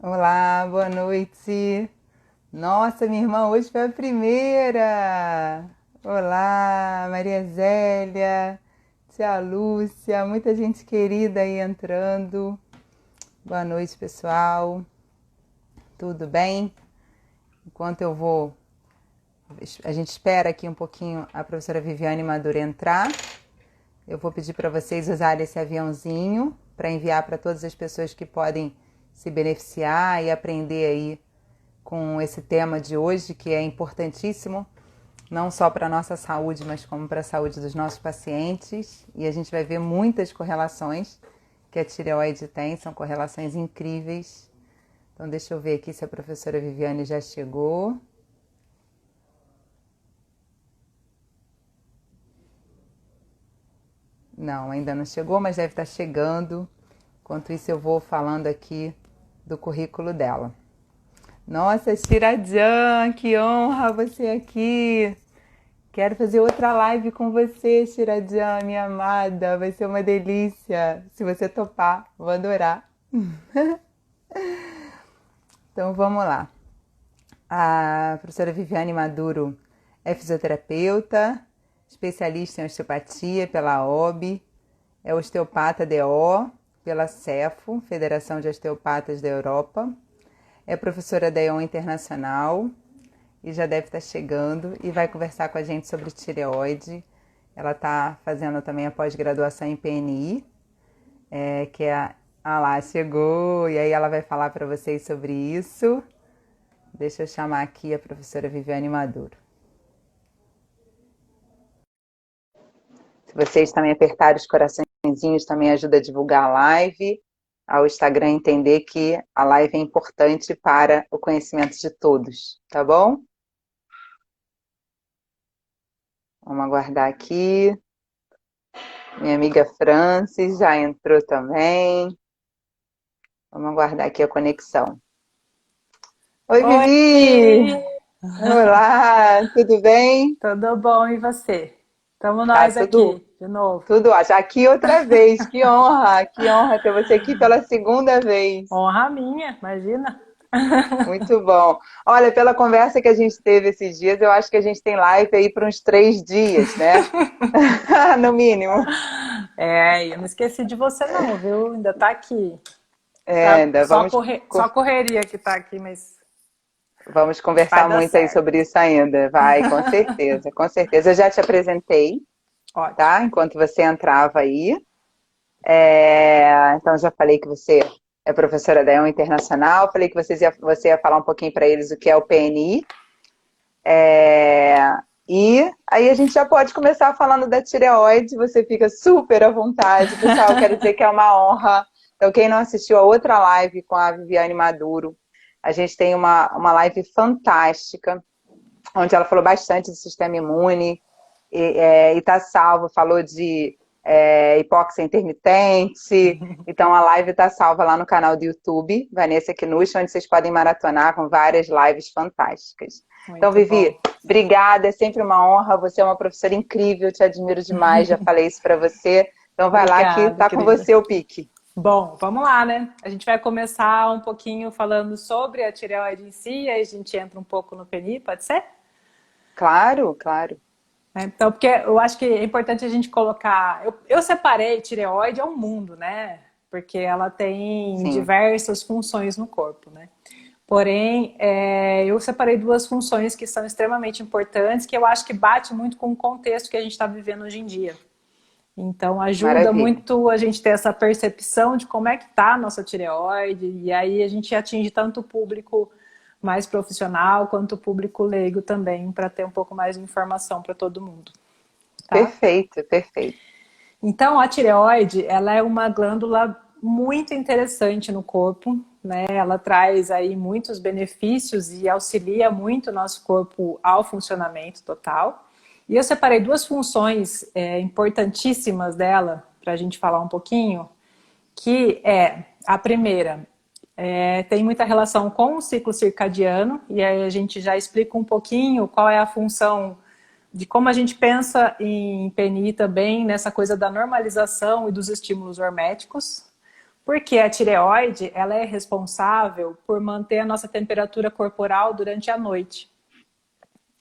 Olá, boa noite. Nossa, minha irmã hoje foi a primeira. Olá, Maria Zélia, tia Lúcia, muita gente querida aí entrando. Boa noite, pessoal. Tudo bem? Enquanto a gente espera aqui um pouquinho a professora Viviane Maduro entrar. Eu vou pedir para vocês usarem esse aviãozinho para enviar para todas as pessoas que podem se beneficiar e aprender aí com esse tema de hoje, que é importantíssimo, não só para a nossa saúde, mas como para a saúde dos nossos pacientes. E a gente vai ver muitas correlações que a tireoide tem, são correlações incríveis. Então deixa eu ver aqui se a professora Viviane já chegou. Não, ainda não chegou, mas deve estar chegando. Enquanto isso, eu vou falando aqui do currículo dela. Nossa, Shirajan, que honra você aqui! Quero fazer outra live com você, Shirajan, minha amada. Vai ser uma delícia. Se você topar, vou adorar. Então vamos lá. A professora Viviane Maduro é fisioterapeuta, especialista em osteopatia pela OB, é osteopata DO pela CEFO, Federação de Osteopatas da Europa, é professora da EON Internacional e já deve estar chegando e vai conversar com a gente sobre tireoide. Ela está fazendo também a pós-graduação em PNI, que é Ah lá, chegou! E aí ela vai falar para vocês sobre isso. Deixa eu chamar aqui a professora Viviane Maduro. Se vocês também apertarem os coraçõezinhos, também ajuda a divulgar a live, ao Instagram entender que a live é importante para o conhecimento de todos, tá bom? Vamos aguardar aqui. Minha amiga Francis já entrou também. Vamos aguardar aqui a conexão. Oi, Oi, Vivi! Olá, tudo bem? tudo bom e você? Estamos Tá nós tudo, aqui de novo. tudo ótimo. Aqui outra vez, que honra ter você aqui pela segunda vez. Honra minha, imagina. Muito bom. Olha, pela conversa que a gente teve esses dias, eu acho que a gente tem live aí para uns 3 dias, né? No mínimo. Eu não esqueci de você não, viu? Ainda tá aqui. Tá Ainda só, só correria que tá aqui, vamos mas vai conversar dar muito aí certo. sobre isso ainda. Vai, com certeza, com certeza. Eu já te apresentei, Ótimo. tá? Enquanto você entrava aí. Então, já falei que você é professora da EON Internacional, falei que você ia falar um pouquinho para eles o que é o PNI. E aí a gente já pode começar falando da tireoide, você fica super à vontade. Pessoal, quero dizer que é uma honra. Então, quem não assistiu a outra live com a Viviane Maduro, a gente tem uma live fantástica, onde ela falou bastante do sistema imune, e tá salvo, falou de hipóxia intermitente. Então a live tá salva lá no canal do YouTube, Vanessa Knust, onde vocês podem maratonar com várias lives fantásticas. Então, Muito bom. Vivi, obrigada, é sempre uma honra, você é uma professora incrível, te admiro demais, já falei isso para você. Então vai lá que Obrigada, tá com querida. você o pique. Bom, vamos lá, né? A gente vai começar um pouquinho falando sobre a tireoide em si, aí a gente entra um pouco no PNI, pode ser? Claro, claro. Então, porque eu acho que é importante a gente colocar. Eu separei tireoide ao mundo, né? Porque ela tem Sim, diversas funções no corpo, né? Porém, eu separei duas funções que são extremamente importantes, que eu acho que bate muito com o contexto que a gente está vivendo hoje em dia. Então, ajuda maravilha. muito a gente ter essa percepção de como é que está a nossa tireoide, e aí a gente atinge tanto o público mais profissional quanto o público leigo também, para ter um pouco mais de informação para todo mundo, tá? Perfeito, perfeito. Então, a tireoide, ela é uma glândula muito interessante no corpo, né? Ela traz aí muitos benefícios e auxilia muito o nosso corpo ao funcionamento total. E eu separei duas funções importantíssimas dela, para a gente falar um pouquinho, que é a primeira, tem muita relação com o ciclo circadiano, e aí a gente já explica um pouquinho qual é a função de como a gente pensa em PNI também, nessa coisa da normalização e dos estímulos horméticos, Porque a tireoide, ela é responsável por manter a nossa temperatura corporal durante a noite.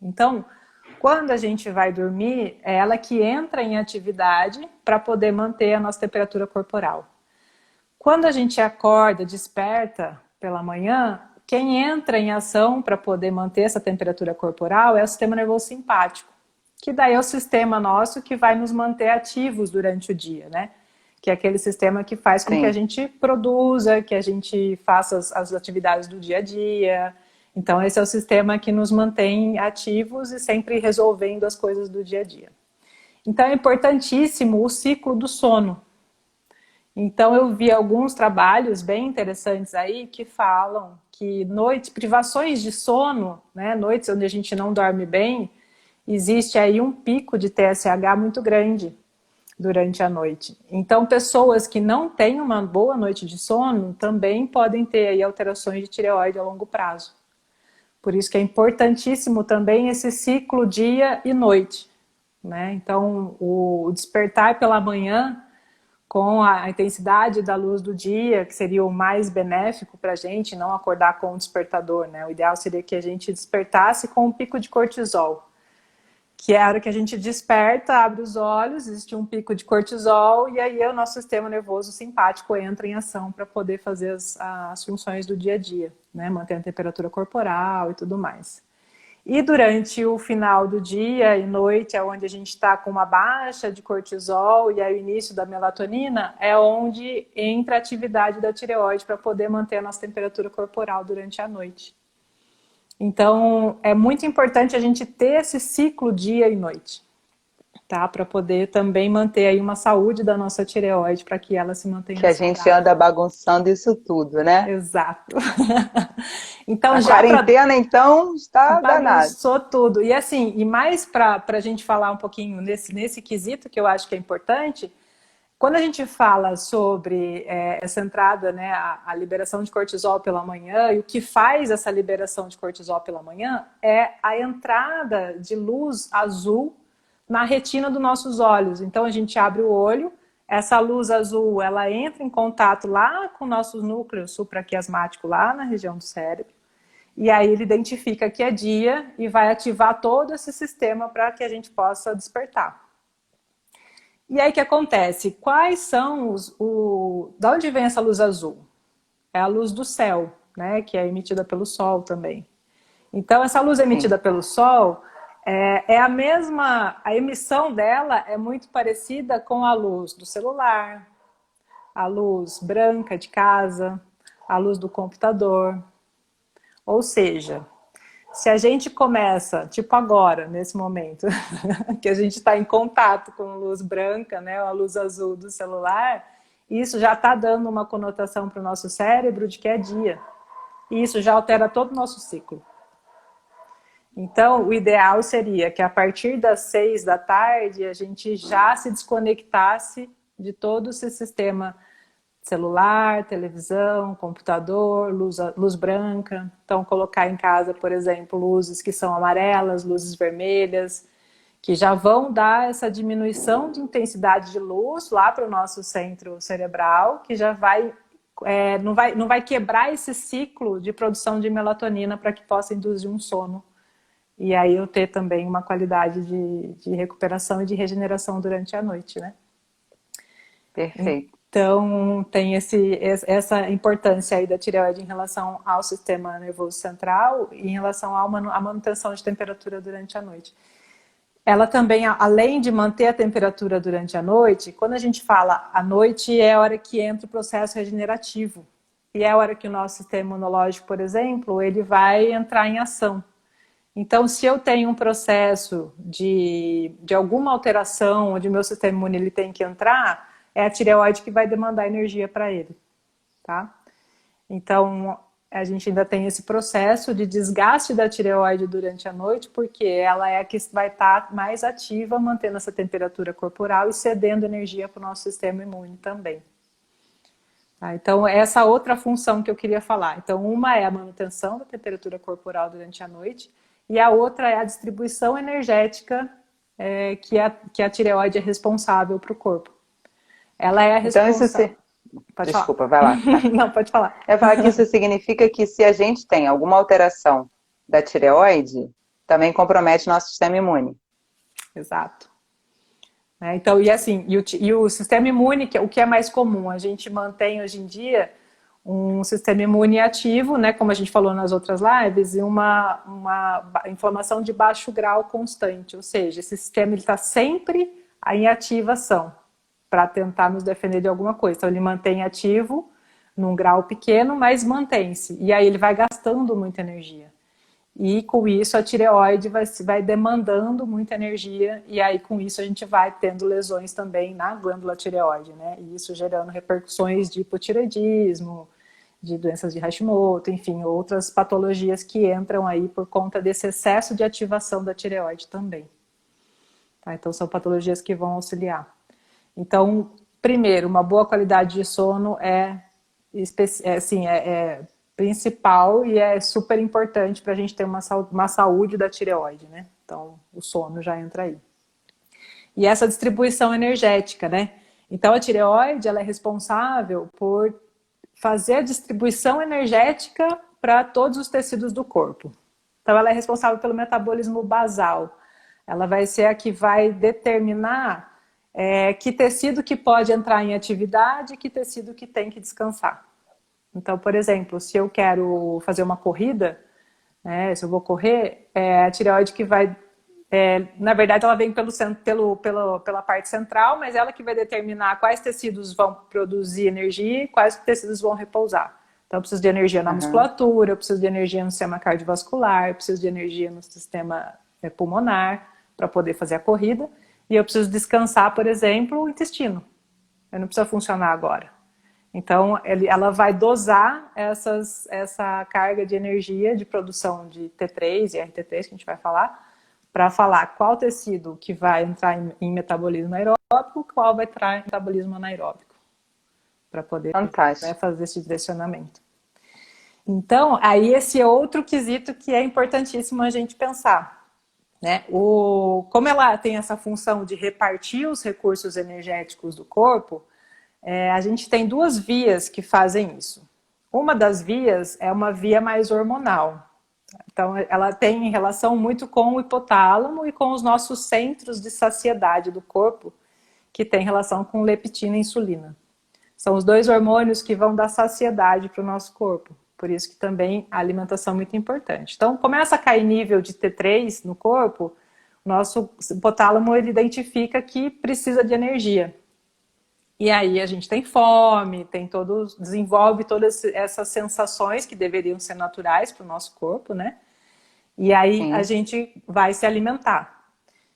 Então, quando a gente vai dormir, é ela que entra em atividade para poder manter a nossa temperatura corporal. Quando a gente acorda, desperta pela manhã, quem entra em ação para poder manter essa temperatura corporal é o sistema nervoso simpático, que daí é o sistema nosso que vai nos manter ativos durante o dia, né? Que é aquele sistema que faz com que a Sim. gente produza, que a gente faça as atividades do dia a dia. Então, esse é o sistema que nos mantém ativos e sempre resolvendo as coisas do dia a dia. Então, é importantíssimo o ciclo do sono. Então, eu vi alguns trabalhos bem interessantes aí que falam que privações de sono, né, noites onde a gente não dorme bem, existe aí um pico de TSH muito grande durante a noite. Então, pessoas que não têm uma boa noite de sono também podem ter aí alterações de tireoide a longo prazo. Por isso que é importantíssimo também esse ciclo dia e noite, né? Então, o despertar pela manhã com a intensidade da luz do dia, que seria o mais benéfico para a gente, não acordar com o despertador, né? O ideal seria que a gente despertasse com um pico de cortisol, que é a hora que a gente desperta, abre os olhos, existe um pico de cortisol e aí o nosso sistema nervoso simpático entra em ação para poder fazer as funções do dia a dia, né? Manter a temperatura corporal e tudo mais. E durante o final do dia e noite, é onde a gente está com uma baixa de cortisol e aí o início da melatonina, é onde entra a atividade da tireoide para poder manter a nossa temperatura corporal durante a noite. Então, é muito importante a gente ter esse ciclo dia e noite, tá? Para poder também manter aí uma saúde da nossa tireoide, para que ela se Que mantenha a gente saudável. anda bagunçando isso tudo, né? Exato. Então, A já para quarentena, então, está danada. bagunçou tudo. E assim, e mais para a gente falar um pouquinho nesse quesito, que eu acho que é importante, quando a gente fala sobre essa entrada, né, a liberação de cortisol pela manhã, e o que faz essa liberação de cortisol pela manhã é a entrada de luz azul na retina dos nossos olhos. Então a gente abre o olho, essa luz azul ela entra em contato lá com o nosso núcleo supraquiasmático, lá na região do cérebro, e aí ele identifica que é dia e vai ativar todo esse sistema para que a gente possa despertar. E aí o que acontece? Quais são Da onde vem essa luz azul? É a luz do céu, né? Que é emitida pelo Sol também. Então, essa luz Sim. emitida pelo Sol é a mesma... A emissão dela é muito parecida com a luz do celular, a luz branca de casa, a luz do computador. Ou seja, se a gente começa, tipo agora, nesse momento, que a gente está em contato com luz branca, né, a luz azul do celular, isso já está dando uma conotação para o nosso cérebro de que é dia. E isso já altera todo o nosso ciclo. Então, o ideal seria que a partir das 6 da tarde a gente já se desconectasse de todo esse sistema celular, televisão, computador, luz branca. Então, colocar em casa, por exemplo, luzes que são amarelas, luzes vermelhas, que já vão dar essa diminuição de intensidade de luz lá para o nosso centro cerebral, que já não vai quebrar esse ciclo de produção de melatonina para que possa induzir um sono. E aí eu ter também uma qualidade de recuperação e de regeneração durante a noite, né? Perfeito. Então, tem essa importância aí da tireoide em relação ao sistema nervoso central e em relação à manutenção de temperatura durante a noite. Ela também, além de manter a temperatura durante a noite, quando a gente fala à noite, é a hora que entra o processo regenerativo. E é a hora que o nosso sistema imunológico, por exemplo, ele vai entrar em ação. Então, se eu tenho um processo de alguma alteração onde o meu sistema imune ele tem que entrar, é a tireoide que vai demandar energia para ele, tá? Então, a gente ainda tem esse processo de desgaste da tireoide durante a noite, porque ela é a que vai estar mais ativa, mantendo essa temperatura corporal e cedendo energia para o nosso sistema imune também. Tá? Então, essa outra função que eu queria falar. Então, uma é a manutenção da temperatura corporal durante a noite, e a outra é a distribuição energética que a tireoide é responsável para o corpo. Ela é a Então, responsável. Pode falar. Desculpa, vai lá. Não, pode falar. Eu ia falar que isso significa que se a gente tem alguma alteração da tireoide, também compromete nosso sistema imune. Exato. Então, e assim, e o sistema imune, o que é mais comum? A gente mantém hoje em dia um sistema imune ativo, né, como a gente falou nas outras lives, e uma inflamação de baixo grau constante, ou seja, esse sistema está sempre em ativação para tentar nos defender de alguma coisa. Então ele mantém ativo num grau pequeno, mas mantém-se. E aí ele vai gastando muita energia. E com isso a tireoide vai demandando muita energia, e aí com isso a gente vai tendo lesões também na glândula tireoide, né? E isso gerando repercussões de hipotireoidismo, de doenças de Hashimoto, enfim, outras patologias que entram aí por conta desse excesso de ativação da tireoide também. Tá? Então são patologias que vão auxiliar. Então, primeiro, uma boa qualidade de sono é principal e é super importante para a gente ter uma saúde da tireoide, né? Então, o sono já entra aí. E essa distribuição energética, né? Então, a tireoide, ela é responsável por fazer a distribuição energética para todos os tecidos do corpo. Então, ela é responsável pelo metabolismo basal. Ela vai ser a que vai determinar que tecido que pode entrar em atividade e que tecido que tem que descansar. Então, por exemplo, se eu quero fazer uma corrida, né, se eu vou correr, a tireoide que vai... na verdade, ela vem pela parte central, mas ela que vai determinar quais tecidos vão produzir energia e quais tecidos vão repousar. Então, eu preciso de energia na musculatura, eu preciso de energia no sistema cardiovascular, eu preciso de energia no sistema pulmonar para poder fazer a corrida. E eu preciso descansar, por exemplo, o intestino. Ele não precisa funcionar agora. Então, ela vai dosar essa carga de energia de produção de T3 e RT3, que a gente vai falar, para falar qual tecido que vai entrar em metabolismo aeróbico, qual vai entrar em metabolismo anaeróbico, para poder, né, fazer esse direcionamento. Então, aí esse é outro quesito que é importantíssimo a gente pensar. Né? Como ela tem essa função de repartir os recursos energéticos do corpo, a gente tem duas vias que fazem isso. Uma das vias é uma via mais hormonal. Então, ela tem relação muito com o hipotálamo e com os nossos centros de saciedade do corpo, que tem relação com leptina e insulina. São os dois hormônios que vão dar saciedade para o nosso corpo. Por isso que também a alimentação é muito importante. Então, começa a cair nível de T3 no corpo, o nosso hipotálamo ele identifica que precisa de energia. E aí a gente tem fome, desenvolve todas essas sensações que deveriam ser naturais para o nosso corpo, né? E aí a gente vai se alimentar.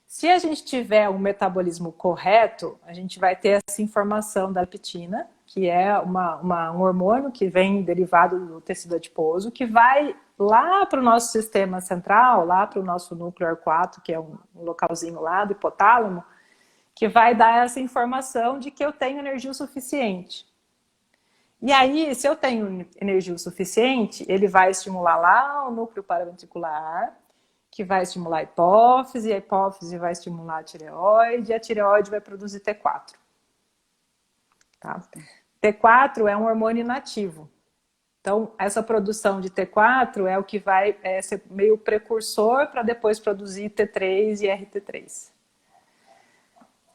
Se a gente tiver um metabolismo correto, a gente vai ter essa informação da leptina, que é um hormônio que vem derivado do tecido adiposo, que vai lá para o nosso sistema central, lá para o nosso núcleo 4, que é um localzinho lá do hipotálamo, que vai dar essa informação de que eu tenho energia o suficiente. E aí, se eu tenho energia o suficiente, ele vai estimular lá o núcleo paraventricular, que vai estimular a hipófise vai estimular a tireoide vai produzir T4. Tá? T4 é um hormônio inativo. Então, essa produção de T4 é o que vai ser meio precursor para depois produzir T3 e RT3.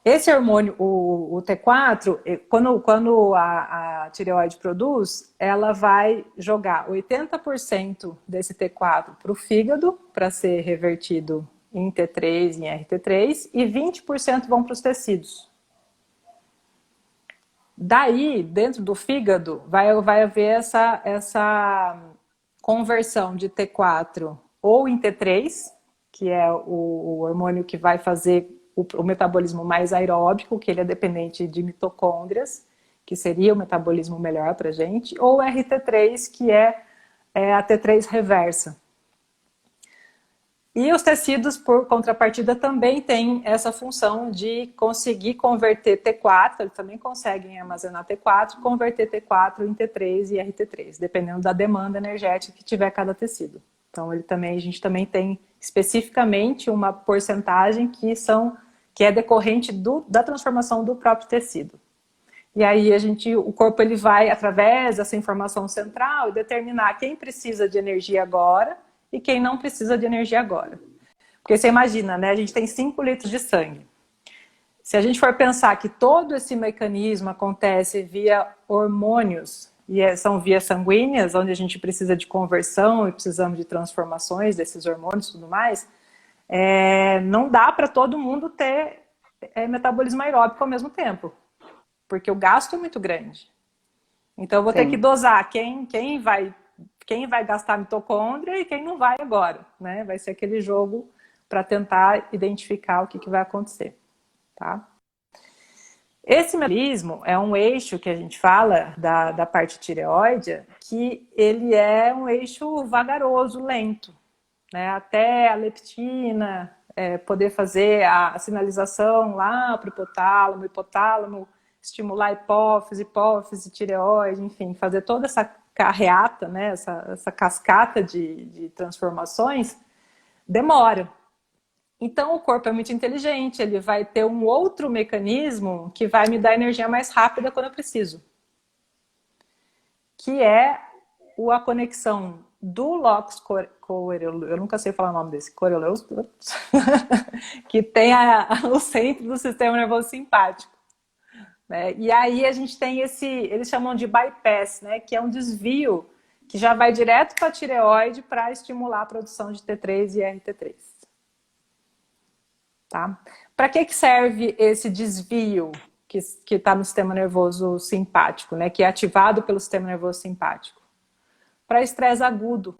Esse hormônio, o T4, quando a tireoide produz, ela vai jogar 80% desse T4 para o fígado, para ser revertido em T3 e em RT3, e 20% vão para os tecidos. Daí, dentro do fígado, vai haver essa conversão de T4 ou em T3, que é o hormônio que vai fazer o metabolismo mais aeróbico, que ele é dependente de mitocôndrias, que seria o metabolismo melhor para a gente, ou RT3, que é a T3 reversa. E os tecidos, por contrapartida, também têm essa função de conseguir converter T4, eles também conseguem armazenar T4, converter T4 em T3 e RT3, dependendo da demanda energética que tiver cada tecido. Então, a gente também tem especificamente uma porcentagem que é decorrente da transformação do próprio tecido. E aí o corpo ele vai, através dessa informação central, determinar quem precisa de energia agora e quem não precisa de energia agora. Porque você imagina, né? A gente tem 5 litros de sangue. Se a gente for pensar que todo esse mecanismo acontece via hormônios, e são vias sanguíneas, onde a gente precisa de conversão e precisamos de transformações desses hormônios e tudo mais, não dá para todo mundo ter metabolismo aeróbico ao mesmo tempo, porque o gasto é muito grande. Então eu vou ter que dosar quem vai gastar mitocôndria e quem não vai agora, né? Vai ser aquele jogo para tentar identificar o que vai acontecer, tá? Esse metabolismo é um eixo que a gente fala da parte tireoide, que ele é um eixo vagaroso, lento, né? Até a leptina poder fazer a sinalização lá para o hipotálamo estimular a hipófise, tireoide, enfim, fazer toda essa carreata, né? essa cascata de transformações, demora. Então, o corpo é muito inteligente, ele vai ter um outro mecanismo que vai me dar energia mais rápida quando eu preciso. Que é a conexão do locus coeruleus, eu nunca sei falar o nome desse, coeruleus, que tem o centro do sistema nervoso simpático. Né? E aí a gente tem eles chamam de bypass, né? Que é um desvio que já vai direto para a tireoide para estimular a produção de T3 e RT3. Tá? Para que serve esse desvio que está no sistema nervoso simpático, né? Que é ativado pelo sistema nervoso simpático? Para estresse agudo.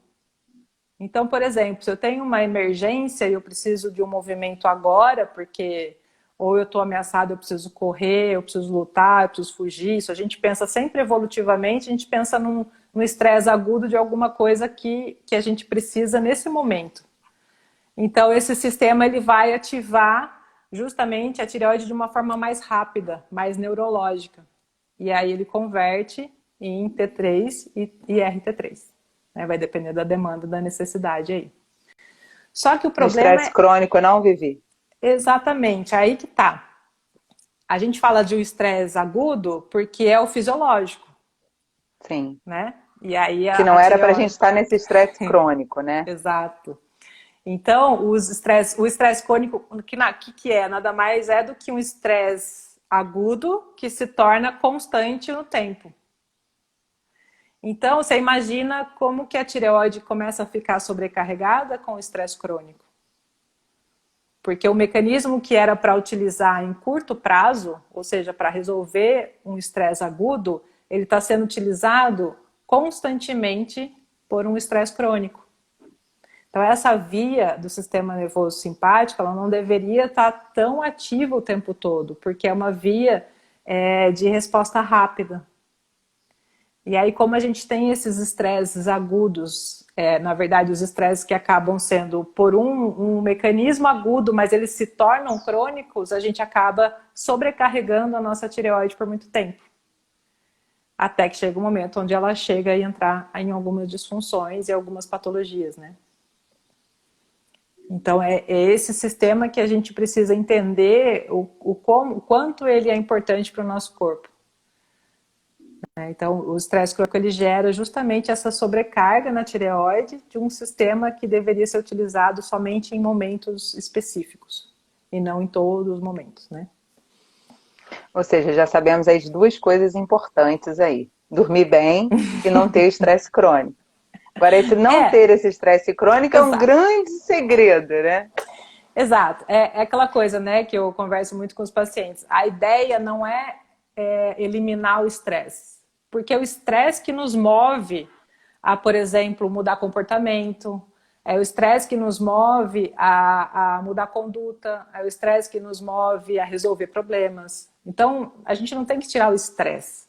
Então, por exemplo, se eu tenho uma emergência e eu preciso de um movimento agora, porque ou eu estou ameaçado, eu preciso correr, eu preciso lutar, eu preciso fugir, isso a gente pensa sempre evolutivamente, a gente pensa num estresse agudo de alguma coisa que a gente precisa nesse momento. Então, esse sistema ele vai ativar justamente a tireoide de uma forma mais rápida, mais neurológica. E aí ele converte em T3 e RT3. Né? Vai depender da demanda, da necessidade aí. Só que o problema estresse crônico não, Vivi? Exatamente, aí que tá. A gente fala de um estresse agudo porque é o fisiológico. Sim. Né? E aí que não era para a gente estar nesse estresse crônico, né? Exato. Então, o estresse crônico, que é? Nada mais é do que um estresse agudo que se torna constante no tempo. Então, você imagina como que a tireoide começa a ficar sobrecarregada com o estresse crônico. Porque o mecanismo que era para utilizar em curto prazo, ou seja, para resolver um estresse agudo, ele está sendo utilizado constantemente por um estresse crônico. Então, essa via do sistema nervoso simpático, ela não deveria estar tão ativa o tempo todo, porque é uma via de resposta rápida. E aí, como a gente tem esses estresses agudos, na verdade, os estresses que acabam sendo por um mecanismo agudo, mas eles se tornam crônicos, a gente acaba sobrecarregando a nossa tireoide por muito tempo. Até que chega um momento onde ela chega a entrar em algumas disfunções e algumas patologias, né? Então, é esse sistema que a gente precisa entender o quanto ele é importante para o nosso corpo. Então, o estresse crônico ele gera justamente essa sobrecarga na tireoide de um sistema que deveria ser utilizado somente em momentos específicos e não em todos os momentos, né? Ou seja, já sabemos as duas coisas importantes aí. Dormir bem e não ter estresse crônico. Agora, esse não ter esse estresse crônico é um grande segredo, né? Exato. É aquela coisa, né, que eu converso muito com os pacientes. A ideia não é eliminar o estresse. Porque é o estresse que nos move a, por exemplo, mudar comportamento, é o estresse que nos move a mudar conduta, é o estresse que nos move a resolver problemas. Então, a gente não tem que tirar o estresse,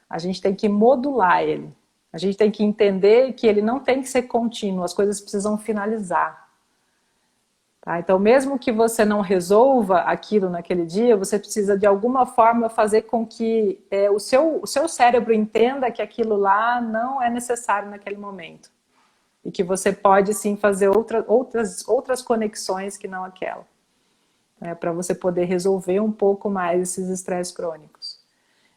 a gente tem que modular ele. A gente tem que entender que ele não tem que ser contínuo, as coisas precisam finalizar. Tá? Então, mesmo que você não resolva aquilo naquele dia, você precisa de alguma forma fazer com que o seu cérebro entenda que aquilo lá não é necessário naquele momento. E que você pode sim fazer outras conexões que não aquela. Para você poder resolver um pouco mais esses estresses crônicos.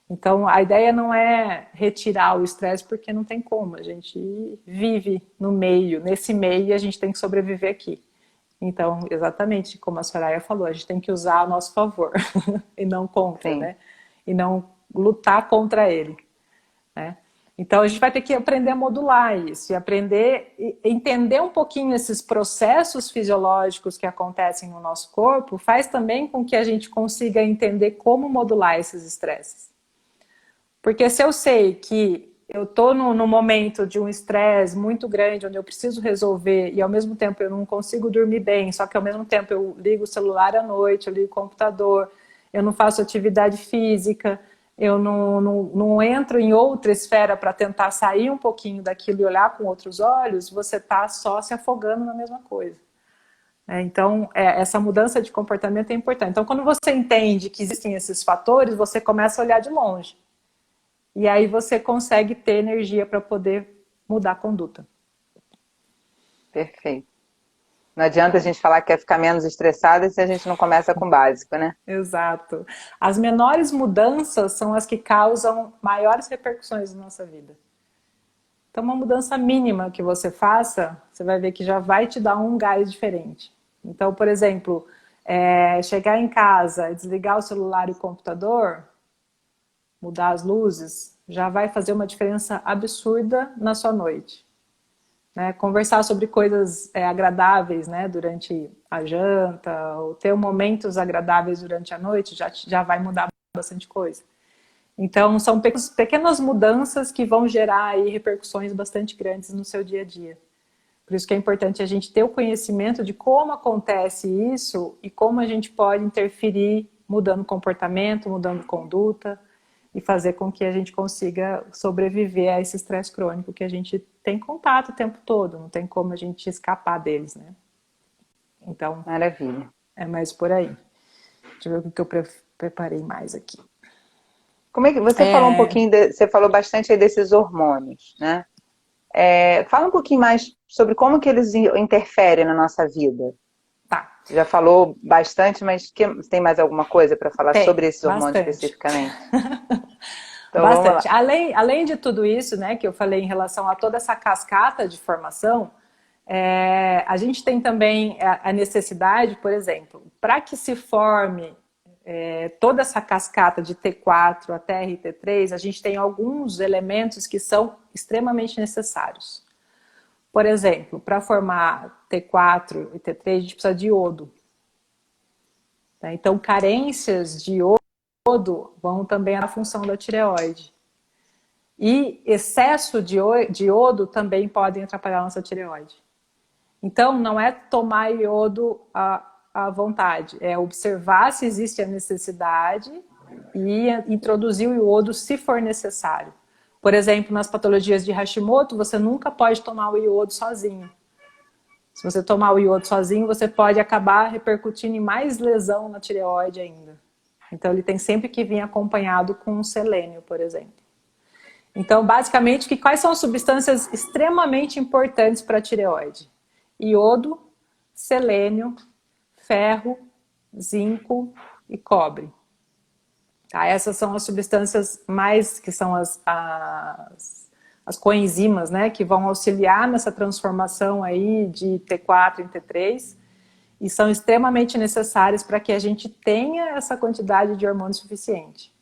Então, a ideia não é retirar o estresse, porque não tem como. A gente vive no meio, nesse meio, e a gente tem que sobreviver aqui. Então, exatamente como a Soraya falou, a gente tem que usar a nosso favor e não contra, Sim, né? E não lutar contra ele, né? Então, a gente vai ter que aprender a modular isso e aprender, entender um pouquinho esses processos fisiológicos que acontecem no nosso corpo, faz também com que a gente consiga entender como modular esses estresses. Porque se eu sei que eu estou no momento de um estresse muito grande, onde eu preciso resolver, e ao mesmo tempo eu não consigo dormir bem, só que ao mesmo tempo eu ligo o celular à noite, eu ligo o computador, eu não faço atividade física, eu não entro em outra esfera para tentar sair um pouquinho daquilo e olhar com outros olhos, você está só se afogando na mesma coisa. Então, essa mudança de comportamento é importante. Então, quando você entende que existem esses fatores, você começa a olhar de longe. E aí você consegue ter energia para poder mudar a conduta. perfeito. Não adianta a gente falar que quer ficar menos estressada se a gente não começa com o básico, né? Exato. As menores mudanças são as que causam maiores repercussões na nossa vida. Então, uma mudança mínima que você faça, você vai ver que já vai te dar um gás diferente. Então, por exemplo, chegar em casa e desligar o celular e o computador, mudar as luzes, já vai fazer uma diferença absurda na sua noite. Né? Conversar sobre coisas agradáveis, né, durante a janta, ou ter momentos agradáveis durante a noite, já vai mudar bastante coisa. Então, são pequenas mudanças que vão gerar aí repercussões bastante grandes no seu dia a dia. Por isso que é importante a gente ter o conhecimento de como acontece isso e como a gente pode interferir mudando comportamento, mudando conduta e fazer com que a gente consiga sobreviver a esse estresse crônico que a gente tem contato o tempo todo, não tem como a gente escapar deles, né? Então, Maravilha. é mais por aí. Deixa eu ver o que eu preparei mais aqui. Como é que você falou um pouquinho, você falou bastante aí desses hormônios, né? Fala um pouquinho mais sobre como que eles interferem na nossa vida. Tá. Você já falou bastante, mas tem mais alguma coisa para falar Tem, sobre esses hormônios bastante. especificamente? Então vamos lá. Bastante. Além de tudo isso, né, que eu falei em relação a toda essa cascata de formação, a gente tem também a necessidade, por exemplo, para que se forme toda essa cascata de T4 até RT3, a gente tem alguns elementos que são extremamente necessários. Por exemplo, para formar T4 e T3, a gente precisa de iodo. Tá? Então, carências de iodo vão também à função da tireoide. E excesso de iodo também podem atrapalhar a nossa tireoide. Então, não é tomar iodo à vontade, é observar se existe a necessidade e introduzir o iodo se for necessário. Por exemplo, nas patologias de Hashimoto, você nunca pode tomar o iodo sozinho. Se você tomar o iodo sozinho, você pode acabar repercutindo em mais lesão na tireoide ainda. Então, ele tem sempre que vir acompanhado com selênio, por exemplo. Então, basicamente, quais são as substâncias extremamente importantes para a tireoide? Iodo, selênio, ferro, zinco e cobre. Tá? Essas são as substâncias mais, que são as coenzimas, né, que vão auxiliar nessa transformação aí de T4 em T3 e são extremamente necessárias para que a gente tenha essa quantidade de hormônio suficiente.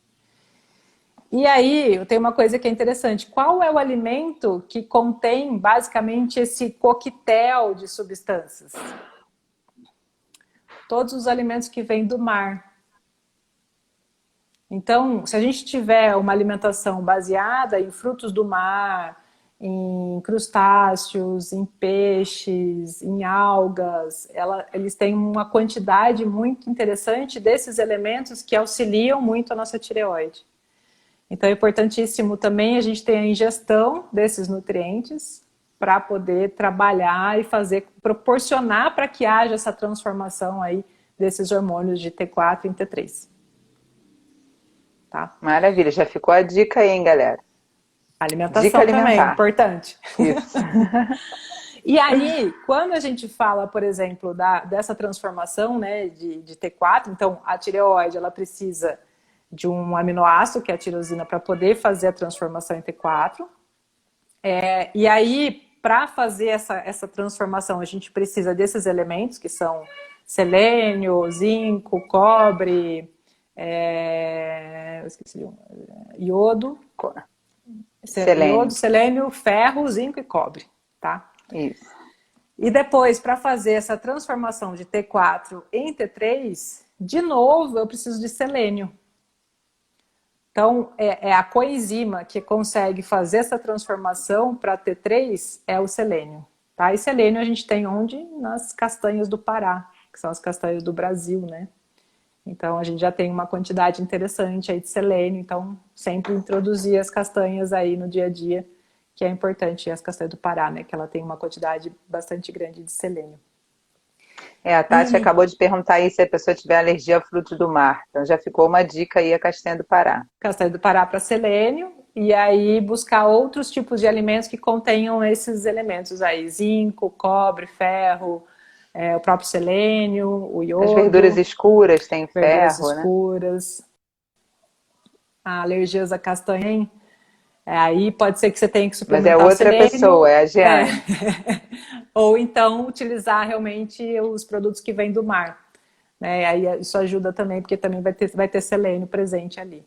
E aí, eu tenho uma coisa que é interessante. Qual é o alimento que contém, basicamente, esse coquetel de substâncias? Todos os alimentos que vêm do mar. Então, se a gente tiver uma alimentação baseada em frutos do mar, em crustáceos, em peixes, em algas, eles têm uma quantidade muito interessante desses elementos que auxiliam muito a nossa tireoide. Então é importantíssimo também a gente ter a ingestão desses nutrientes para poder trabalhar e proporcionar para que haja essa transformação aí desses hormônios de T4 em T3. Tá? Maravilha, já ficou a dica aí, hein, galera? Alimentação Dica também, alimentar. importante. Isso. E aí, quando a gente fala, por exemplo, dessa transformação, né, de T4, então a tireoide ela precisa de um aminoácido, que é a tirosina, para poder fazer a transformação em T4. E aí, para fazer essa transformação, a gente precisa desses elementos, que são selênio, zinco, cobre, eu esqueci, iodo, Selênio. selênio, ferro, zinco e cobre, tá? Isso. E depois, para fazer essa transformação de T4 em T3, de novo, eu preciso de selênio. Então, a coenzima que consegue fazer essa transformação para T3 é o selênio. Tá? E selênio a gente tem onde? Nas castanhas do Pará, que são as castanhas do Brasil, né? Então, a gente já tem uma quantidade interessante aí de selênio. Então, sempre introduzir as castanhas aí no dia a dia, que é importante, as castanhas do Pará, né? Que ela tem uma quantidade bastante grande de selênio. A Tati acabou de perguntar aí se a pessoa tiver alergia a frutos do mar. Então já ficou uma dica aí, a castanha do Pará. Castanha do Pará para selênio, e aí buscar outros tipos de alimentos que contenham esses elementos aí, zinco, cobre, ferro, o próprio selênio, o iodo. As verduras escuras têm verduras ferro, escuras, né? Alergias à castanha, aí pode ser que você tenha que suplementar mas é outra selênio, pessoa, é a Giane. Ou então utilizar realmente os produtos que vêm do mar. Né? Aí isso ajuda também, porque também vai ter selênio presente ali.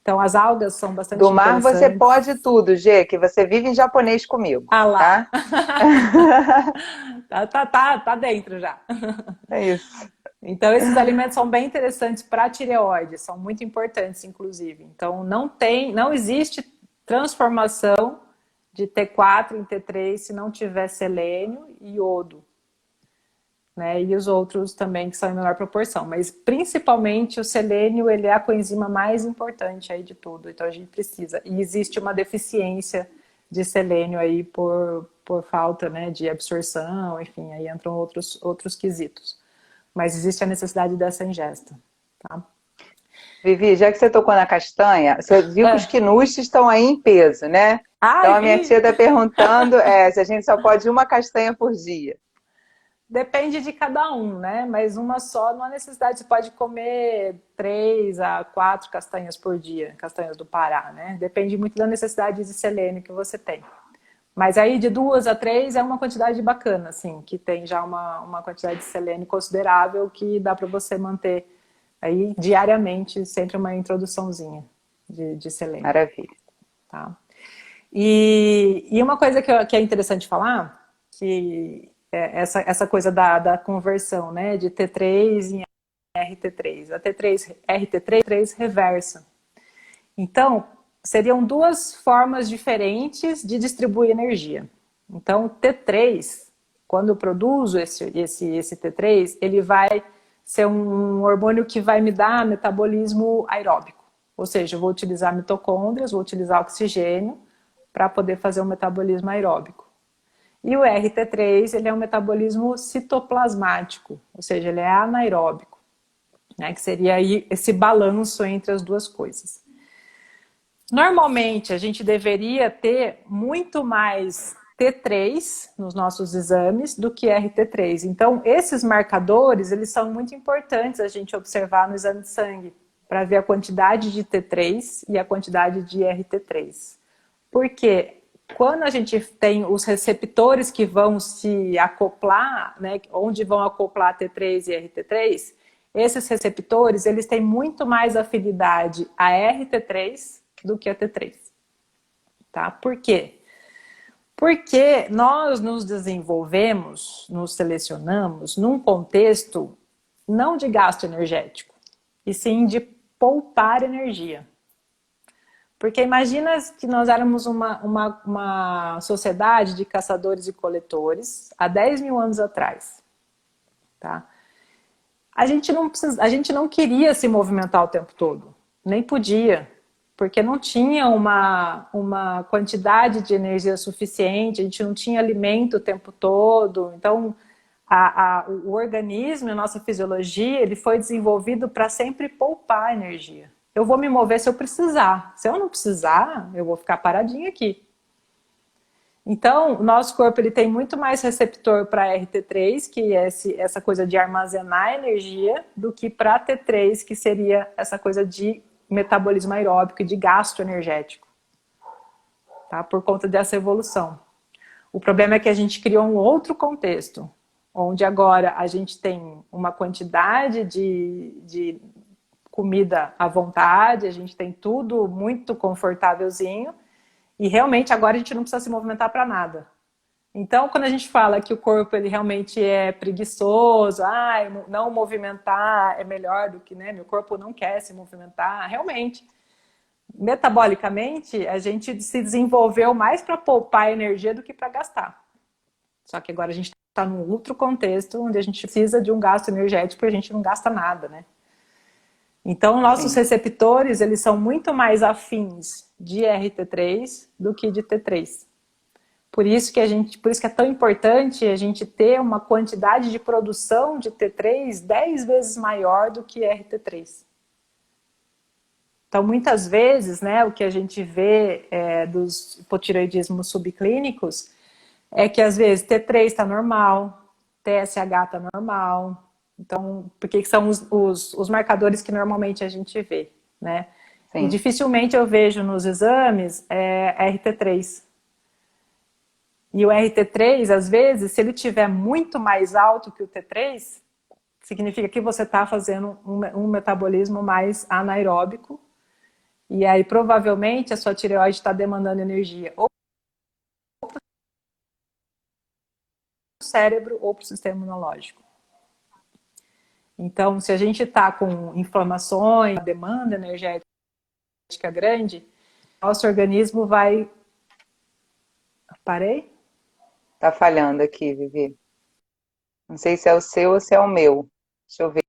Então as algas são bastante Do mar interessantes. você pode tudo, Gê, que você vive em japonês comigo. Ah lá. Tá? Tá dentro já. É isso. Então esses alimentos são bem interessantes para a tireoide, são muito importantes, inclusive. Então não existe transformação de T4 em T3 se não tiver selênio e iodo. Né? E os outros também que são em menor proporção. Mas principalmente o selênio, ele é a coenzima mais importante aí de tudo. Então a gente precisa. E existe uma deficiência de selênio aí por falta, né, de absorção, enfim, aí entram outros quesitos. Mas existe a necessidade dessa ingesta. Tá? Vivi, já que você tocou na castanha, você viu que os quinus estão aí em peso, né? Então a minha tia está perguntando se a gente só pode uma castanha por dia. Depende de cada um, né? Mas uma só não há necessidade. Você pode comer 3 a 4 castanhas por dia, castanhas do Pará, né? Depende muito da necessidade de selênio que você tem. Mas aí de 2 a 3 é uma quantidade bacana, assim, que tem já uma quantidade de selênio considerável que dá para você manter aí diariamente, sempre uma introduçãozinha de selênio. Maravilha. Tá? E uma coisa que é interessante falar, que essa coisa da conversão, né, de T3 em RT3. A RT3 reversa. Então, seriam duas formas diferentes de distribuir energia. Então, T3, quando eu produzo esse T3, ele vai ser um hormônio que vai me dar metabolismo aeróbico. Ou seja, eu vou utilizar mitocôndrias, vou utilizar oxigênio para poder fazer um metabolismo aeróbico. E o RT3, ele é um metabolismo citoplasmático, ou seja, ele é anaeróbico, né, que seria aí esse balanço entre as duas coisas. Normalmente, a gente deveria ter muito mais T3 nos nossos exames do que RT3. Então, esses marcadores, eles são muito importantes a gente observar no exame de sangue, para ver a quantidade de T3 e a quantidade de RT3. Por quê? Quando a gente tem os receptores que vão se acoplar, né, onde vão acoplar T3 e RT3, esses receptores, eles têm muito mais afinidade a RT3 do que a T3. Tá? Por quê? Porque nós nos desenvolvemos, nos selecionamos num contexto não de gasto energético, e sim de poupar energia. Porque imagina que nós éramos uma sociedade de caçadores e coletores há 10 mil anos atrás. Tá? A gente não queria se movimentar o tempo todo, nem podia, porque não tinha uma quantidade de energia suficiente, a gente não tinha alimento o tempo todo. Então, o organismo, a nossa fisiologia, ele foi desenvolvido para sempre poupar energia. Eu vou me mover se eu precisar. Se eu não precisar, eu vou ficar paradinho aqui. Então, o nosso corpo ele tem muito mais receptor para RT3, que é essa coisa de armazenar energia, do que para T3, que seria essa coisa de metabolismo aeróbico e de gasto energético, tá? Por conta dessa evolução. O problema é que a gente criou um outro contexto, onde agora a gente tem uma quantidade de comida à vontade, a gente tem tudo muito confortávelzinho, e realmente agora a gente não precisa se movimentar para nada. Então, quando a gente fala que o corpo ele realmente é preguiçoso, não movimentar é melhor do que, né? Meu corpo não quer se movimentar, realmente. Metabolicamente, a gente se desenvolveu mais para poupar energia do que para gastar. Só que agora a gente está num outro contexto onde a gente precisa de um gasto energético e a gente não gasta nada, né? Então, nossos receptores, eles são muito mais afins de RT3 do que de T3. Por isso que é tão importante a gente ter uma quantidade de produção de T3 10 vezes maior do que RT3. Então, muitas vezes, né, o que a gente vê dos hipotireoidismos subclínicos é que, às vezes, T3 está normal, TSH está normal. Então, porque são os marcadores que normalmente a gente vê, né? Sim. E dificilmente eu vejo nos exames RT3. E o RT3, às vezes, se ele tiver muito mais alto que o T3, significa que você está fazendo um metabolismo mais anaeróbico. E aí, provavelmente, a sua tireoide está demandando energia ou para o cérebro ou para o sistema imunológico. Então, se a gente está com inflamações, demanda energética grande, nosso organismo vai... Parei? Tá falhando aqui, Vivi. Não sei se é o seu ou se é o meu. Deixa eu ver.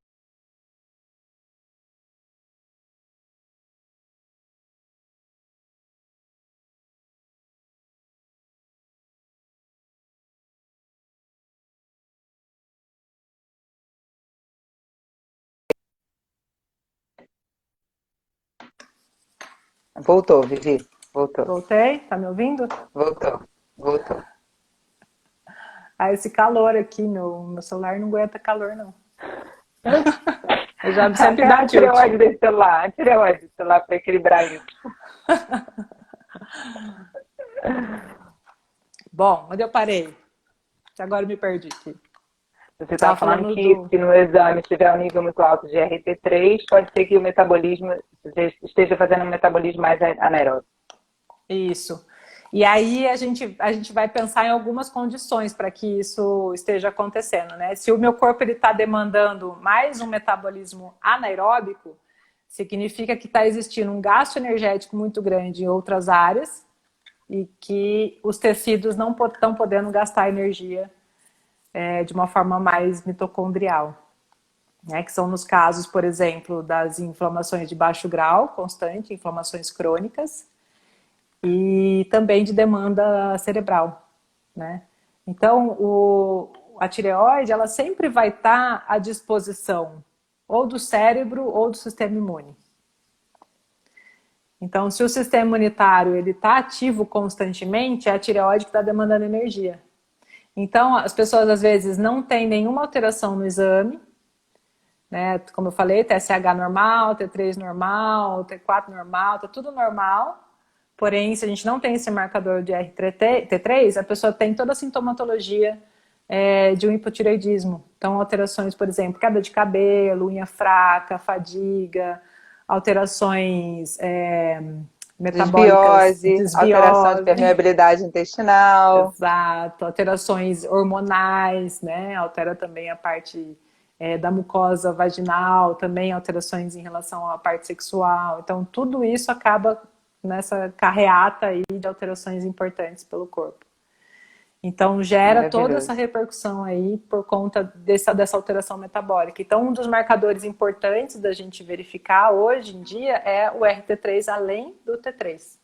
Voltou, Vivi. Voltou. Voltei? Tá me ouvindo? Voltou. Esse calor aqui, meu celular não aguenta calor, não. Eu já sempre dá tilt. A tireoide do celular para equilibrar isso. Bom, onde eu parei? Agora eu me perdi aqui. Você estava falando que se no exame tiver um nível muito alto de RT3, pode ser que o metabolismo esteja fazendo um metabolismo mais anaeróbico. Isso. E aí a gente vai pensar em algumas condições para que isso esteja acontecendo, né? Se o meu corpo está demandando mais um metabolismo anaeróbico, significa que está existindo um gasto energético muito grande em outras áreas e que os tecidos não estão podendo gastar energia de uma forma mais mitocondrial, né? Que são nos casos, por exemplo, das inflamações de baixo grau constante, inflamações crônicas, e também de demanda cerebral, né? Então, a tireoide, ela sempre vai estar à disposição ou do cérebro ou do sistema imune. Então, se o sistema imunitário ele está ativo constantemente, é a tireoide que está demandando energia. Então, as pessoas às vezes não têm nenhuma alteração no exame, né? Como eu falei, TSH normal, T3 normal, T4 normal, tá tudo normal. Porém, se a gente não tem esse marcador de T3, a pessoa tem toda a sintomatologia de um hipotireoidismo. Então, alterações, por exemplo, queda de cabelo, unha fraca, fadiga, alterações metabólicas, desbiose, alteração de permeabilidade intestinal. Exato, alterações hormonais, né? Altera também a parte da mucosa vaginal, também alterações em relação à parte sexual. Então, tudo isso acaba nessa carreata aí de alterações importantes pelo corpo. Então, gera toda essa repercussão aí por conta dessa alteração metabólica. Então, um dos marcadores importantes da gente verificar hoje em dia é o RT3 além do T3.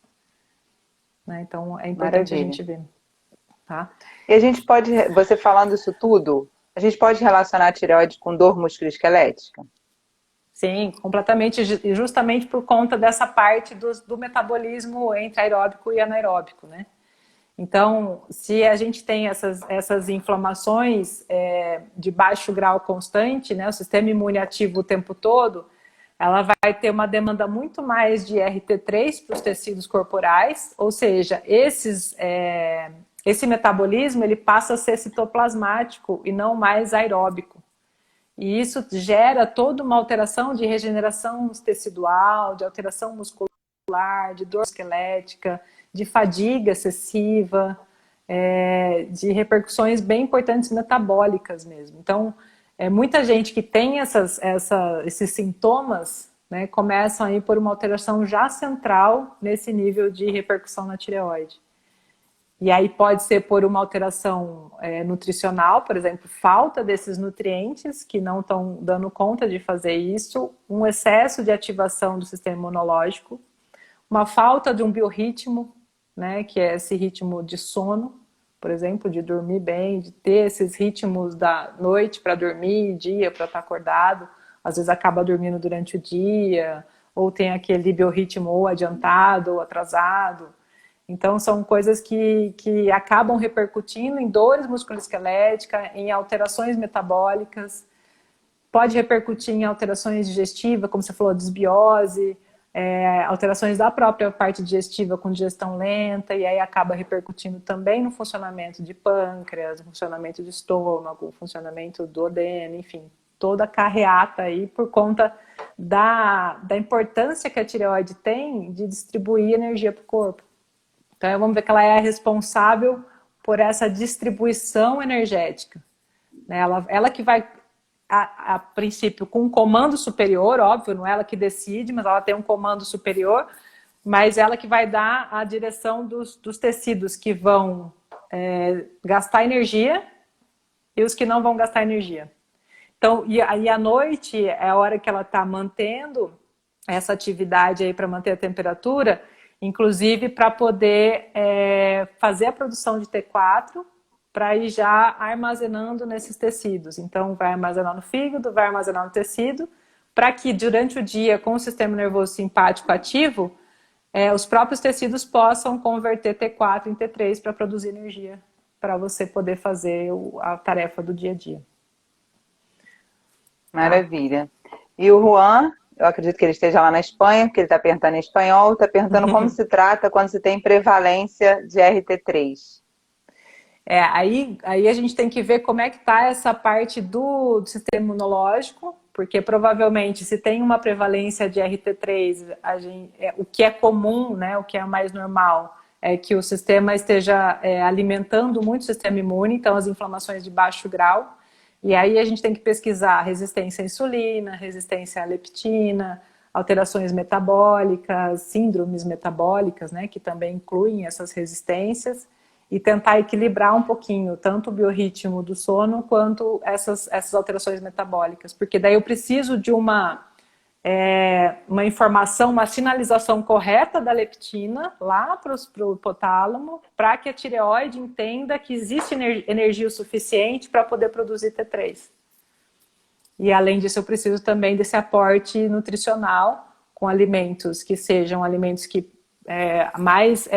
Né? Então, é importante a gente ver. Tá? E a gente pode, você falando isso tudo, a gente pode relacionar a tireoide com dor musculoesquelética? Sim, completamente, justamente por conta dessa parte do metabolismo entre aeróbico e anaeróbico, né? Então, se a gente tem essas inflamações de baixo grau constante, né, o sistema imune ativo o tempo todo, ela vai ter uma demanda muito mais de RT3 para os tecidos corporais, ou seja, esse metabolismo ele passa a ser citoplasmático e não mais aeróbico. E isso gera toda uma alteração de regeneração tecidual, de alteração muscular, de dor esquelética, de fadiga excessiva, de repercussões bem importantes metabólicas mesmo. Então, muita gente que tem esses sintomas, né, começam aí por uma alteração já central nesse nível de repercussão na tireoide. E aí pode ser por uma alteração nutricional, por exemplo, falta desses nutrientes que não estão dando conta de fazer isso, um excesso de ativação do sistema imunológico, uma falta de um biorritmo, né, que é esse ritmo de sono, por exemplo, de dormir bem, de ter esses ritmos da noite para dormir, dia para estar acordado, às vezes acaba dormindo durante o dia, ou tem aquele biorritmo ou adiantado ou atrasado. Então, são coisas que acabam repercutindo em dores musculoesqueléticas, em alterações metabólicas, pode repercutir em alterações digestivas, como você falou, desbiose, alterações da própria parte digestiva com digestão lenta, e aí acaba repercutindo também no funcionamento de pâncreas, no funcionamento de estômago, no funcionamento do duodeno, enfim, toda a carreata aí por conta da importância que a tireoide tem de distribuir energia para o corpo. Então, vamos ver que ela é a responsável por essa distribuição energética. Ela que vai, a princípio, com um comando superior, óbvio, não é ela que decide, mas ela tem um comando superior, mas ela que vai dar a direção dos tecidos que vão gastar energia e os que não vão gastar energia. Então, e aí à noite é a hora que ela está mantendo essa atividade aí para manter a temperatura, inclusive para poder fazer a produção de T4 para ir já armazenando nesses tecidos. Então, vai armazenar no fígado, vai armazenar no tecido, para que durante o dia, com o sistema nervoso simpático ativo, os próprios tecidos possam converter T4 em T3 para produzir energia, para você poder fazer a tarefa do dia a dia. Maravilha. E o Juan, eu acredito que ele esteja lá na Espanha, porque ele está perguntando em espanhol, está perguntando como se trata quando se tem prevalência de RT3. Aí a gente tem que ver como é que está essa parte do sistema imunológico, porque provavelmente se tem uma prevalência de RT3, o que é comum, né, o que é mais normal, é que o sistema esteja alimentando muito o sistema imune, então as inflamações de baixo grau. E aí a gente tem que pesquisar resistência à insulina, resistência à leptina, alterações metabólicas, síndromes metabólicas, né, que também incluem essas resistências, e tentar equilibrar um pouquinho tanto o biorritmo do sono quanto essas alterações metabólicas, porque daí eu preciso de uma informação, uma sinalização correta da leptina lá para o hipotálamo, para que a tireoide entenda que existe energia o suficiente para poder produzir T3. E além disso, eu preciso também desse aporte nutricional com alimentos que sejam alimentos que mais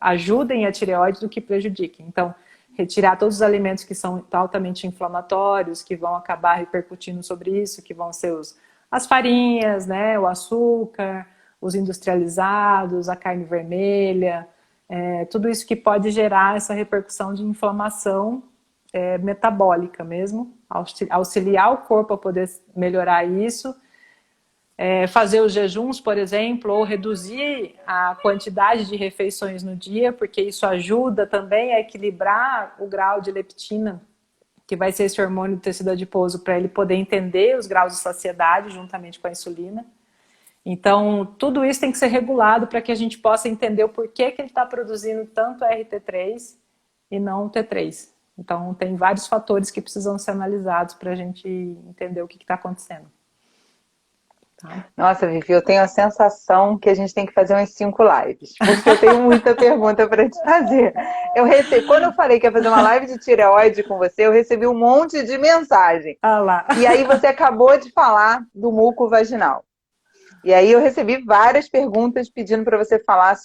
ajudem a tireoide do que prejudiquem. Então, retirar todos os alimentos que são altamente inflamatórios, que vão acabar repercutindo sobre isso, que vão ser as farinhas, né, o açúcar, os industrializados, a carne vermelha, tudo isso que pode gerar essa repercussão de inflamação metabólica mesmo, auxiliar o corpo a poder melhorar isso, fazer os jejuns, por exemplo, ou reduzir a quantidade de refeições no dia, porque isso ajuda também a equilibrar o grau de leptina, que vai ser esse hormônio do tecido adiposo, para ele poder entender os graus de saciedade juntamente com a insulina. Então, tudo isso tem que ser regulado para que a gente possa entender o porquê que ele está produzindo tanto RT3 e não T3. Então, tem vários fatores que precisam ser analisados para a gente entender o que está acontecendo. Tá? Nossa, Vivi, eu tenho a sensação que a gente tem que fazer umas 5 lives, porque eu tenho muita pergunta para te fazer. Quando eu falei que ia fazer uma live de tireoide com você, eu recebi um monte de mensagem. Ah lá. E aí você acabou de falar do muco vaginal. E aí eu recebi várias perguntas pedindo para você falar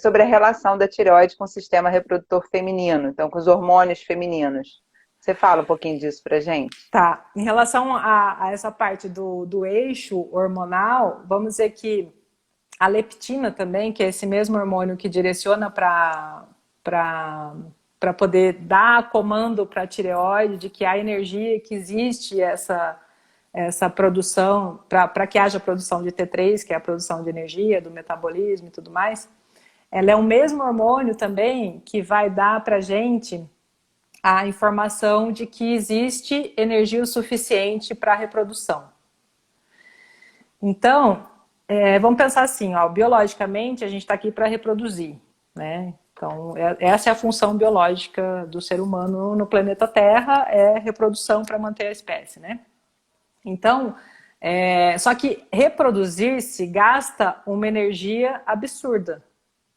sobre a relação da tireoide com o sistema reprodutor feminino, então com os hormônios femininos. Você fala um pouquinho disso pra gente? Tá. Em relação a essa parte do eixo hormonal, vamos dizer que a leptina também, que é esse mesmo hormônio que direciona para poder dar comando para a tireoide de que há energia, que existe essa produção, para que haja produção de T3, que é a produção de energia, do metabolismo e tudo mais, ela é o mesmo hormônio também que vai dar para a gente a informação de que existe energia o suficiente para a reprodução. Então, vamos pensar assim, ó, biologicamente a gente está aqui para reproduzir, né? Então, essa é a função biológica do ser humano no planeta Terra, é reprodução para manter a espécie, né? Então, só que reproduzir-se gasta uma energia absurda,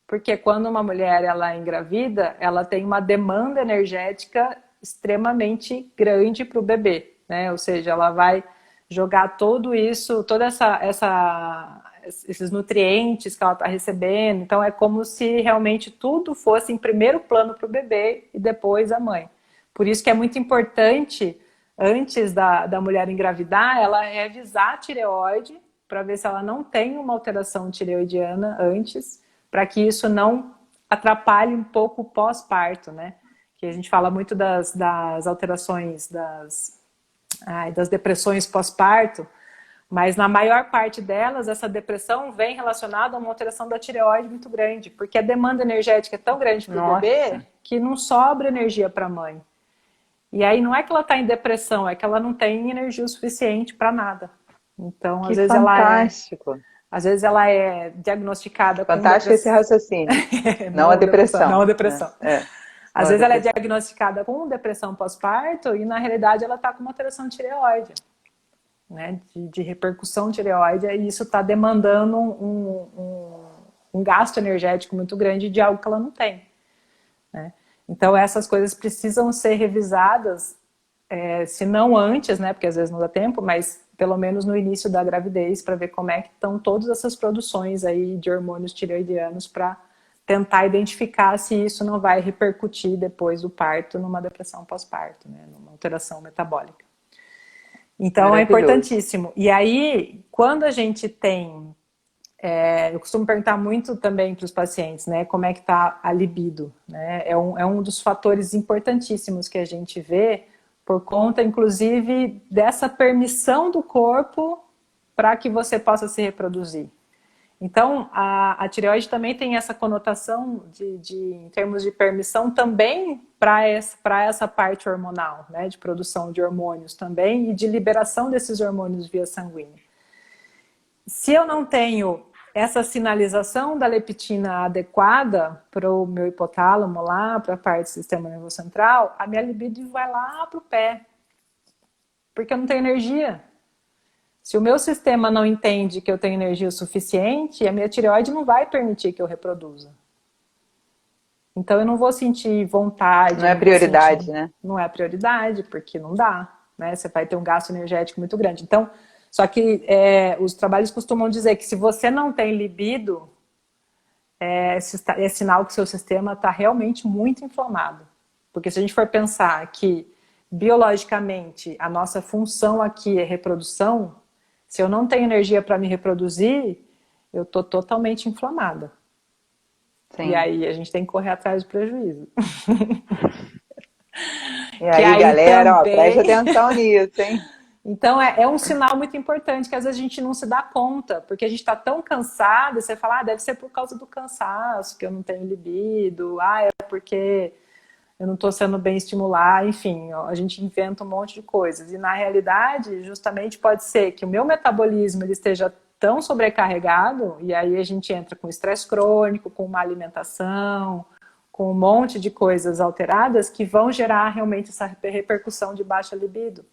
porque quando uma mulher ela engravida, ela tem uma demanda energética extremamente grande para o bebê, né? Ou seja, ela vai jogar tudo isso, esses nutrientes que ela está recebendo. Então é como se realmente tudo fosse em primeiro plano para o bebê e depois a mãe. Por isso que é muito importante, antes da mulher engravidar, ela revisar a tireoide para ver se ela não tem uma alteração tireoidiana antes, para que isso não atrapalhe um pouco o pós-parto, né? Que a gente fala muito das alterações, das depressões pós-parto, mas na maior parte delas, essa depressão vem relacionada a uma alteração da tireoide muito grande, porque a demanda energética é tão grande para o bebê que não sobra energia para a mãe. E aí não é que ela está em depressão, é que ela não tem energia o suficiente para nada. Então, às vezes fantástico. Às vezes ela é diagnosticada com fantástico esse raciocínio. Não a depressão. Não a depressão. Às vezes ela é diagnosticada com depressão pós-parto e na realidade ela está com uma alteração tireoide, né? De repercussão tireoide, e isso está demandando um gasto energético muito grande de algo que ela não tem, né? Então essas coisas precisam ser revisadas, se não antes, né? Porque às vezes não dá tempo, mas pelo menos no início da gravidez, para ver como é que estão todas essas produções aí de hormônios tireoidianos, para tentar identificar se isso não vai repercutir depois do parto numa depressão pós-parto, né? Numa alteração metabólica. Então é importantíssimo. E aí, quando a gente tem... eu costumo perguntar muito também para os pacientes, né? Como é que está a libido, né? É um dos fatores importantíssimos que a gente vê, por conta, inclusive, dessa permissão do corpo para que você possa se reproduzir. Então, a tireoide também tem essa conotação em termos de permissão também para essa parte hormonal, né? De produção de hormônios também e de liberação desses hormônios via sanguínea. Se eu não tenho essa sinalização da leptina adequada para o meu hipotálamo lá, para a parte do sistema nervoso central, a minha libido vai lá para o pé, porque eu não tenho energia. Se o meu sistema não entende que eu tenho energia o suficiente, a minha tireoide não vai permitir que eu reproduza. Então eu não vou sentir vontade. Não é prioridade, né? Não é prioridade, porque não dá, né? Você vai ter um gasto energético muito grande. Então, só que os trabalhos costumam dizer que se você não tem libido, é sinal que seu sistema está realmente muito inflamado. Porque se a gente for pensar que biologicamente a nossa função aqui é reprodução, se eu não tenho energia para me reproduzir, eu estou totalmente inflamada. Sim. E aí a gente tem que correr atrás do prejuízo. E aí galera, também... preste atenção nisso, hein? Então é um sinal muito importante que às vezes a gente não se dá conta, porque a gente está tão cansado, e você fala, deve ser por causa do cansaço, que eu não tenho libido, é porque eu não estou sendo bem estimulada, enfim, a gente inventa um monte de coisas. E na realidade, justamente pode ser que o meu metabolismo ele esteja tão sobrecarregado, e aí a gente entra com estresse crônico, com uma alimentação, com um monte de coisas alteradas que vão gerar realmente essa repercussão de baixa libido.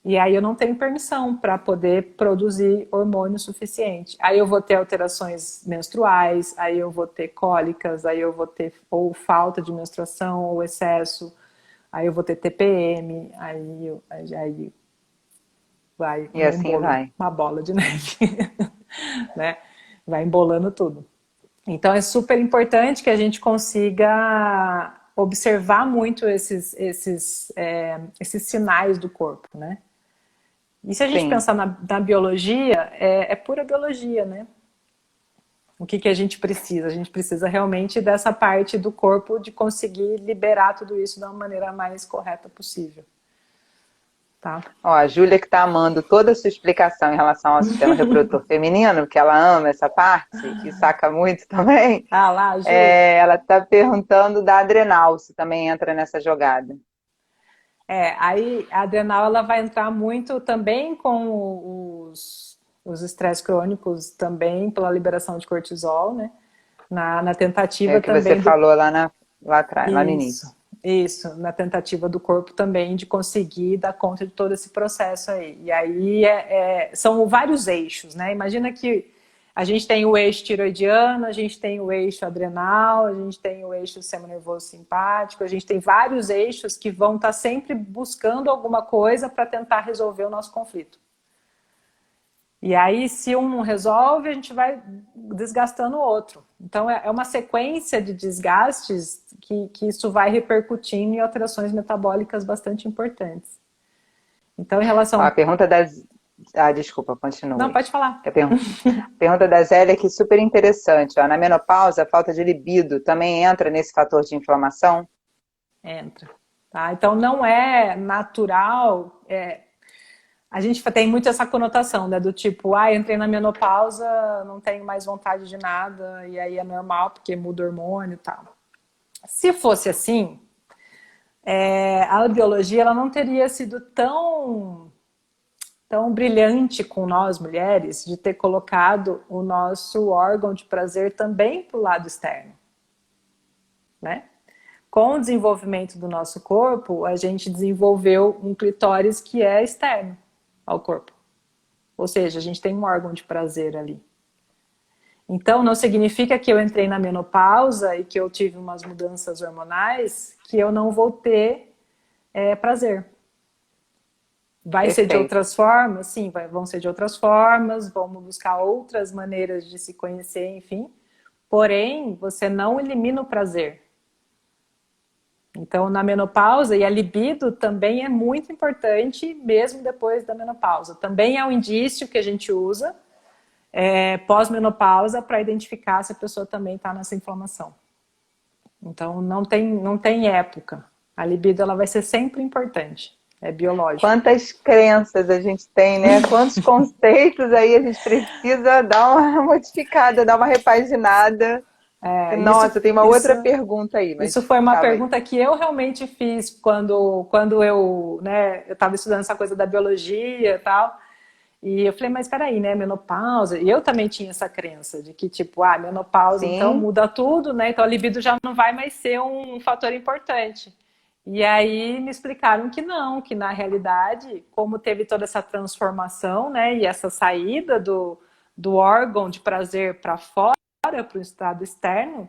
E aí eu não tenho permissão para poder produzir hormônio suficiente. Aí eu vou ter alterações menstruais, aí eu vou ter cólicas, aí eu vou ter ou falta de menstruação ou excesso, aí eu vou ter TPM, aí vai e assim vai. Uma bola de neve, né? Vai embolando tudo. Então é super importante que a gente consiga observar muito esses sinais do corpo, né? E se a gente Sim. pensar na biologia, é pura biologia, né? O que a gente precisa? A gente precisa realmente dessa parte do corpo de conseguir liberar tudo isso da maneira mais correta possível. Tá? Ó, a Júlia que está amando toda a sua explicação em relação ao sistema reprodutor feminino, que ela ama essa parte e saca muito também. Ah lá, Ju. Ela está perguntando da adrenal, se também entra nessa jogada. Aí a adrenal ela vai entrar muito também com os estresses crônicos, também pela liberação de cortisol, né? Na tentativa O que você também falou lá atrás, lá no Isso, início. isso, na tentativa do corpo também de conseguir dar conta de todo esse processo aí. E aí são vários eixos, né? Imagina que a gente tem o eixo tiroidiano, a gente tem o eixo adrenal, a gente tem o eixo sistema nervoso simpático, a gente tem vários eixos que vão estar sempre buscando alguma coisa para tentar resolver o nosso conflito. E aí, se um não resolve, a gente vai desgastando o outro. Então, é uma sequência de desgastes que isso vai repercutindo em alterações metabólicas bastante importantes. Então, em relação... A pergunta das... desculpa, continue. Não, pode falar. A pergunta da Zélia aqui, super interessante. Ó. Na menopausa, a falta de libido também entra nesse fator de inflamação? Entra. Tá? Então, não é natural... A gente tem muito essa conotação, né, do tipo, entrei na menopausa, não tenho mais vontade de nada, e aí é normal porque muda o hormônio e tal. Se fosse assim, a biologia ela não teria sido tão brilhante com nós mulheres de ter colocado o nosso órgão de prazer também para o lado externo, né? Com o desenvolvimento do nosso corpo, a gente desenvolveu um clitóris que é externo ao corpo. Ou seja, a gente tem um órgão de prazer ali. Então, não significa que eu entrei na menopausa e que eu tive umas mudanças hormonais que eu não vou ter prazer. Vai Perfeito. ser de outras formas? Sim, vão ser de outras formas, vamos buscar outras maneiras de se conhecer, enfim. Porém, você não elimina o prazer. Então, na menopausa, e a libido também é muito importante, mesmo depois da menopausa. Também é um indício que a gente usa pós-menopausa para identificar se a pessoa também está nessa inflamação. Então, não tem época. A libido ela vai ser sempre importante. É biológico. Quantas crenças a gente tem, né? Quantos conceitos aí a gente precisa dar uma modificada, dar uma repaginada. Nossa, tem uma outra pergunta aí. Mas isso foi uma pergunta que eu realmente fiz quando eu estava estudando essa coisa da biologia e tal. E eu falei, mas peraí, né, menopausa. E eu também tinha essa crença de que, tipo, menopausa, Sim. Então muda tudo, né? Então a libido já não vai mais ser um fator importante. E aí me explicaram que não, que na realidade, como teve toda essa transformação, né, e essa saída do órgão de prazer para fora, para o estado externo,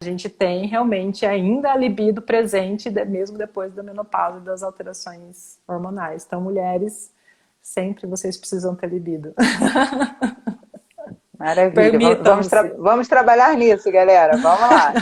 a gente tem realmente ainda a libido presente, mesmo depois da menopausa e das alterações hormonais. Então, mulheres, sempre vocês precisam ter libido. Maravilha. Vamos trabalhar nisso, galera. Vamos lá.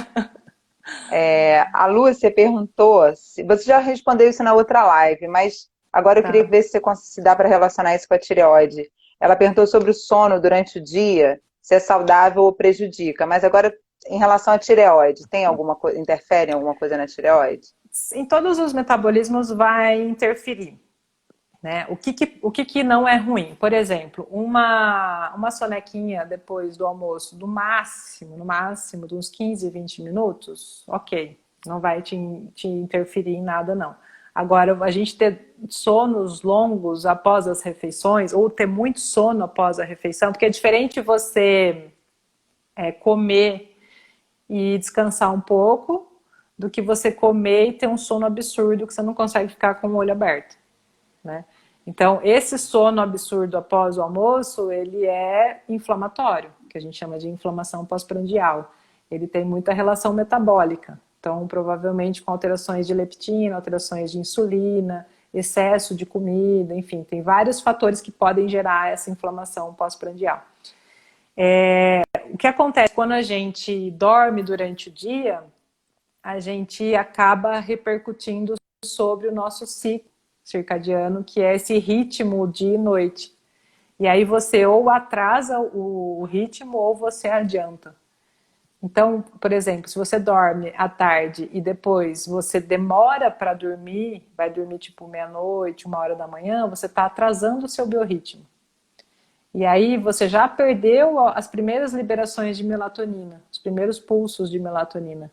A Lúcia perguntou, você já respondeu isso na outra live, mas agora eu queria ver se dá para relacionar isso com a tireoide. Ela perguntou sobre o sono durante o dia, se é saudável ou prejudica, mas agora em relação à tireoide, tem alguma coisa, interfere em alguma coisa na tireoide? Em todos os metabolismos vai interferir. Né? O que não é ruim? Por exemplo, uma sonequinha depois do almoço, no máximo, de uns 15, 20 minutos, ok, não vai te interferir em nada, não. Agora, a gente ter sonos longos após as refeições, ou ter muito sono após a refeição, porque é diferente você comer e descansar um pouco, do que você comer e ter um sono absurdo que você não consegue ficar com o olho aberto, né? Então, esse sono absurdo após o almoço, ele é inflamatório, que a gente chama de inflamação pós-prandial. Ele tem muita relação metabólica. Então, provavelmente com alterações de leptina, alterações de insulina, excesso de comida, enfim, tem vários fatores que podem gerar essa inflamação pós-prandial. O que acontece quando a gente dorme durante o dia, a gente acaba repercutindo sobre o nosso ciclo circadiano, que é esse ritmo dia e noite. E aí você ou atrasa o ritmo ou você adianta. Então, por exemplo, se você dorme à tarde e depois você demora para dormir, vai dormir tipo meia-noite, 1 hora da manhã, você está atrasando o seu biorritmo. E aí você já perdeu as primeiras liberações de melatonina, os primeiros pulsos de melatonina.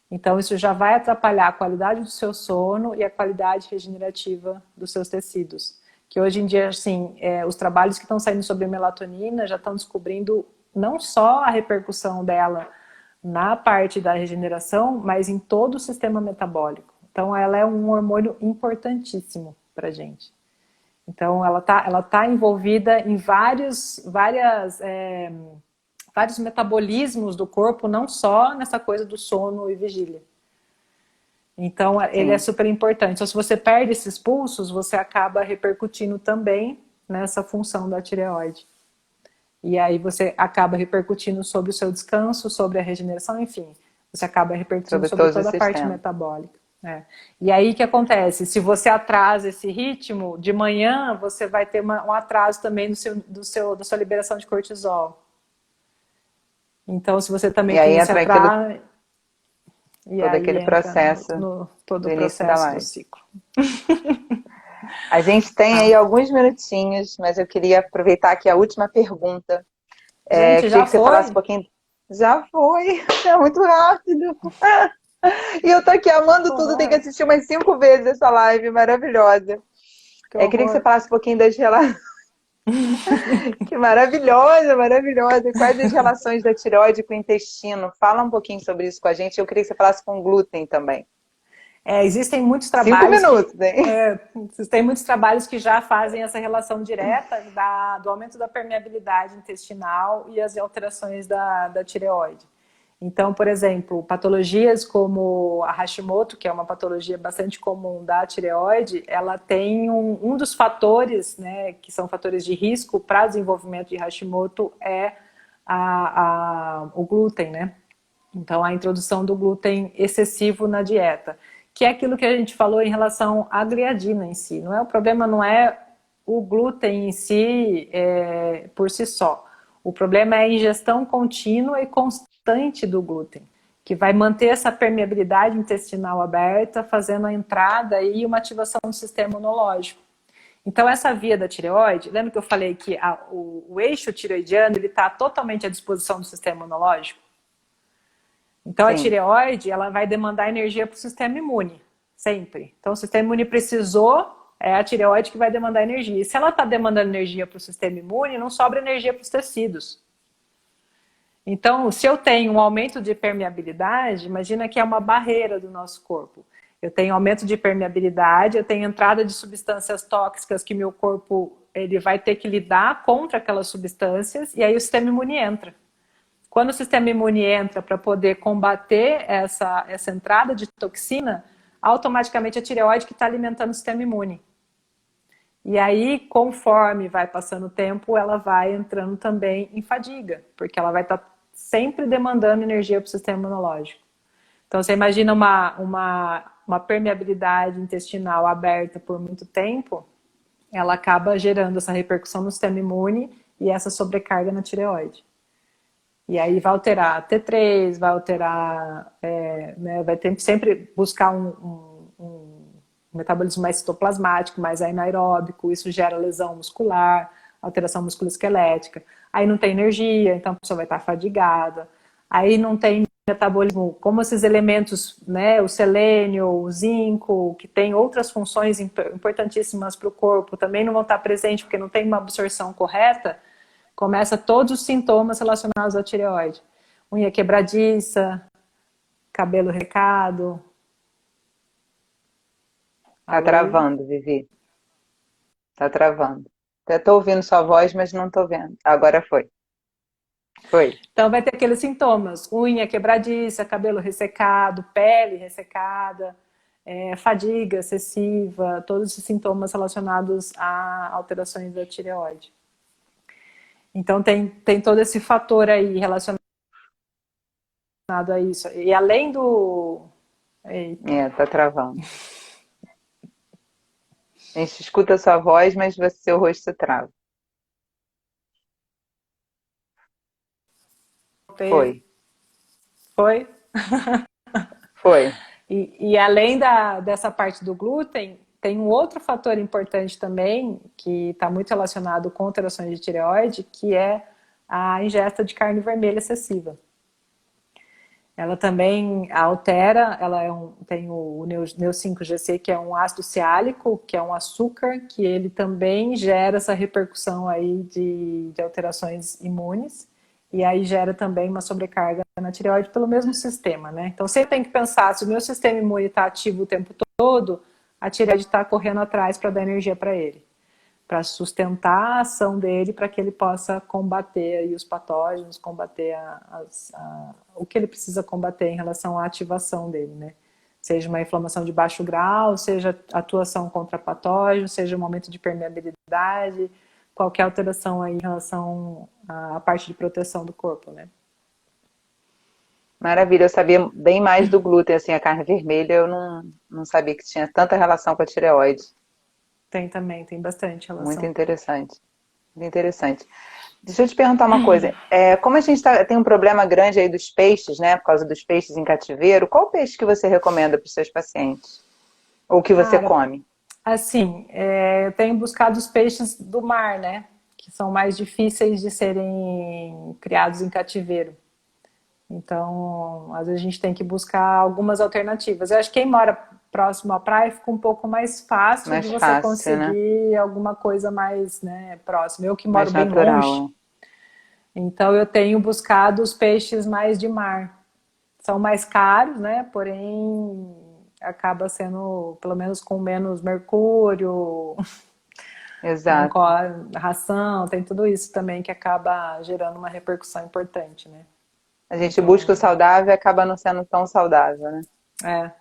Então isso já vai atrapalhar a qualidade do seu sono e a qualidade regenerativa dos seus tecidos. Que hoje em dia, assim, os trabalhos que estão saindo sobre melatonina já estão descobrindo não só a repercussão dela na parte da regeneração, mas em todo o sistema metabólico. Então ela é um hormônio importantíssimo para a gente. Então ela tá envolvida em vários metabolismos do corpo, não só nessa coisa do sono e vigília. Então ele é Sim. super importante. Então se você perde esses pulsos, você acaba repercutindo também nessa função da tireoide. E aí você acaba repercutindo sobre o seu descanso, sobre a regeneração, enfim. Você acaba repercutindo Sobre sobre todos os toda a parte sistemas. metabólica. E aí o que acontece? Se você atrasa esse ritmo, de manhã você vai ter um atraso também da sua liberação de cortisol. Então, se você E também aí tem esse entra aquele, atraso, e todo aí aquele entra processo no todo do o início da processo do live. ciclo. A gente tem Ah. aí alguns minutinhos, mas eu queria aproveitar aqui a última pergunta. Gente, Queria já que você falasse um foi? pouquinho. Já foi, é muito rápido. E eu tô aqui amando Que tudo, tenho que horror, assistir umas 5 vezes essa live maravilhosa. que Queria que você horror. falasse um pouquinho das relações. Que maravilhosa, maravilhosa. Quais as relações da tireoide com o intestino? Fala um pouquinho sobre isso com a gente. Eu queria que você falasse com o glúten também. Existem muitos Cinco trabalhos minutos, hein? que já fazem essa relação direta do aumento da permeabilidade intestinal e as alterações da tireoide. Então, por exemplo, patologias como a Hashimoto, que é uma patologia bastante comum da tireoide, ela tem um dos fatores, né, que são fatores de risco para desenvolvimento de Hashimoto é o glúten, né? Então, a introdução do glúten excessivo na dieta, que é aquilo que a gente falou em relação à gliadina em si. O problema não é o glúten em si, por si só. O problema é a ingestão contínua e constante do glúten, que vai manter essa permeabilidade intestinal aberta, fazendo a entrada e uma ativação do sistema imunológico. Então, essa via da tireoide, lembra que eu falei que o eixo tireoidiano está totalmente à disposição do sistema imunológico? Então, a Sim. tireoide, ela vai demandar energia para o sistema imune, sempre. Então, o sistema imune precisou, é a tireoide que vai demandar energia. E se ela está demandando energia para o sistema imune, não sobra energia para os tecidos. Então, se eu tenho um aumento de permeabilidade, imagina que é uma barreira do nosso corpo. Eu tenho aumento de permeabilidade, eu tenho entrada de substâncias tóxicas que meu corpo ele vai ter que lidar contra aquelas substâncias, e aí o sistema imune entra. Quando o sistema imune entra para poder combater essa entrada de toxina, automaticamente a tireoide que está alimentando o sistema imune. E aí, conforme vai passando o tempo, ela vai entrando também em fadiga, porque ela vai estar sempre demandando energia para o sistema imunológico. Então, você imagina uma permeabilidade intestinal aberta por muito tempo, ela acaba gerando essa repercussão no sistema imune e essa sobrecarga na tireoide. E aí vai alterar a T3, vai alterar, né, vai ter que sempre buscar um metabolismo mais citoplasmático, mais anaeróbico, isso gera lesão muscular, alteração musculoesquelética. Aí não tem energia, então a pessoa vai estar fadigada. Aí não tem metabolismo, como esses elementos, né, o selênio, o zinco, que tem outras funções importantíssimas para o corpo, também não vão estar presentes porque não tem uma absorção correta. Começa todos os sintomas relacionados à tireoide. Unha quebradiça, cabelo ressecado. Tá Alô? travando, Vivi. Tá travando. Até tô ouvindo sua voz, mas não tô vendo. Agora foi. Foi. Então vai ter aqueles sintomas. Unha quebradiça, cabelo ressecado, pele ressecada, fadiga excessiva, todos esses sintomas relacionados a alterações da tireoide. Então tem todo esse fator aí relacionado a isso. E além Eita. Tá travando. A gente escuta a sua voz, mas seu rosto trava. Foi, Foi? foi. E além dessa parte do glúten, tem um outro fator importante também, que está muito relacionado com alterações de tireoide, que é a ingesta de carne vermelha excessiva. Ela também altera, tem o Neo5-GC, que é um ácido siálico, que é um açúcar, que ele também gera essa repercussão aí de alterações imunes, e aí gera também uma sobrecarga na tireoide pelo mesmo sistema, né? Então você tem que pensar, se o meu sistema imune está ativo o tempo todo, a tireoide está correndo atrás para dar energia para ele, para sustentar a ação dele, para que ele possa combater aí os patógenos, combater o que ele precisa combater em relação à ativação dele, né? Seja uma inflamação de baixo grau, seja atuação contra patógenos, seja um aumento de permeabilidade, qualquer alteração aí em relação à parte de proteção do corpo, né? Maravilha, eu sabia bem mais do glúten, assim, a carne vermelha, eu não sabia que tinha tanta relação com a tireoide. Tem também, tem bastante Muito relação. interessante, muito interessante. Deixa eu te perguntar uma coisa, como a gente tem um problema grande aí dos peixes, né, por causa dos peixes em cativeiro, qual peixe que você recomenda para os seus pacientes? Ou que você Cara, come? assim, eu tenho buscado os peixes do mar, né? Que são mais difíceis de serem criados em cativeiro. Então, às vezes a gente tem que buscar algumas alternativas. Eu acho que quem mora próximo à praia fica um pouco mais fácil de Mais você fácil, né? conseguir alguma coisa mais, né, próxima. Eu que moro Mais bem natural, longe, então eu tenho buscado os peixes mais de mar. São mais caros, né? Porém, acaba sendo, pelo menos com menos mercúrio, não exato. corre ração, tem tudo isso também que acaba gerando uma repercussão importante, né? A gente busca o Então, saudável e acaba não sendo tão saudável, né?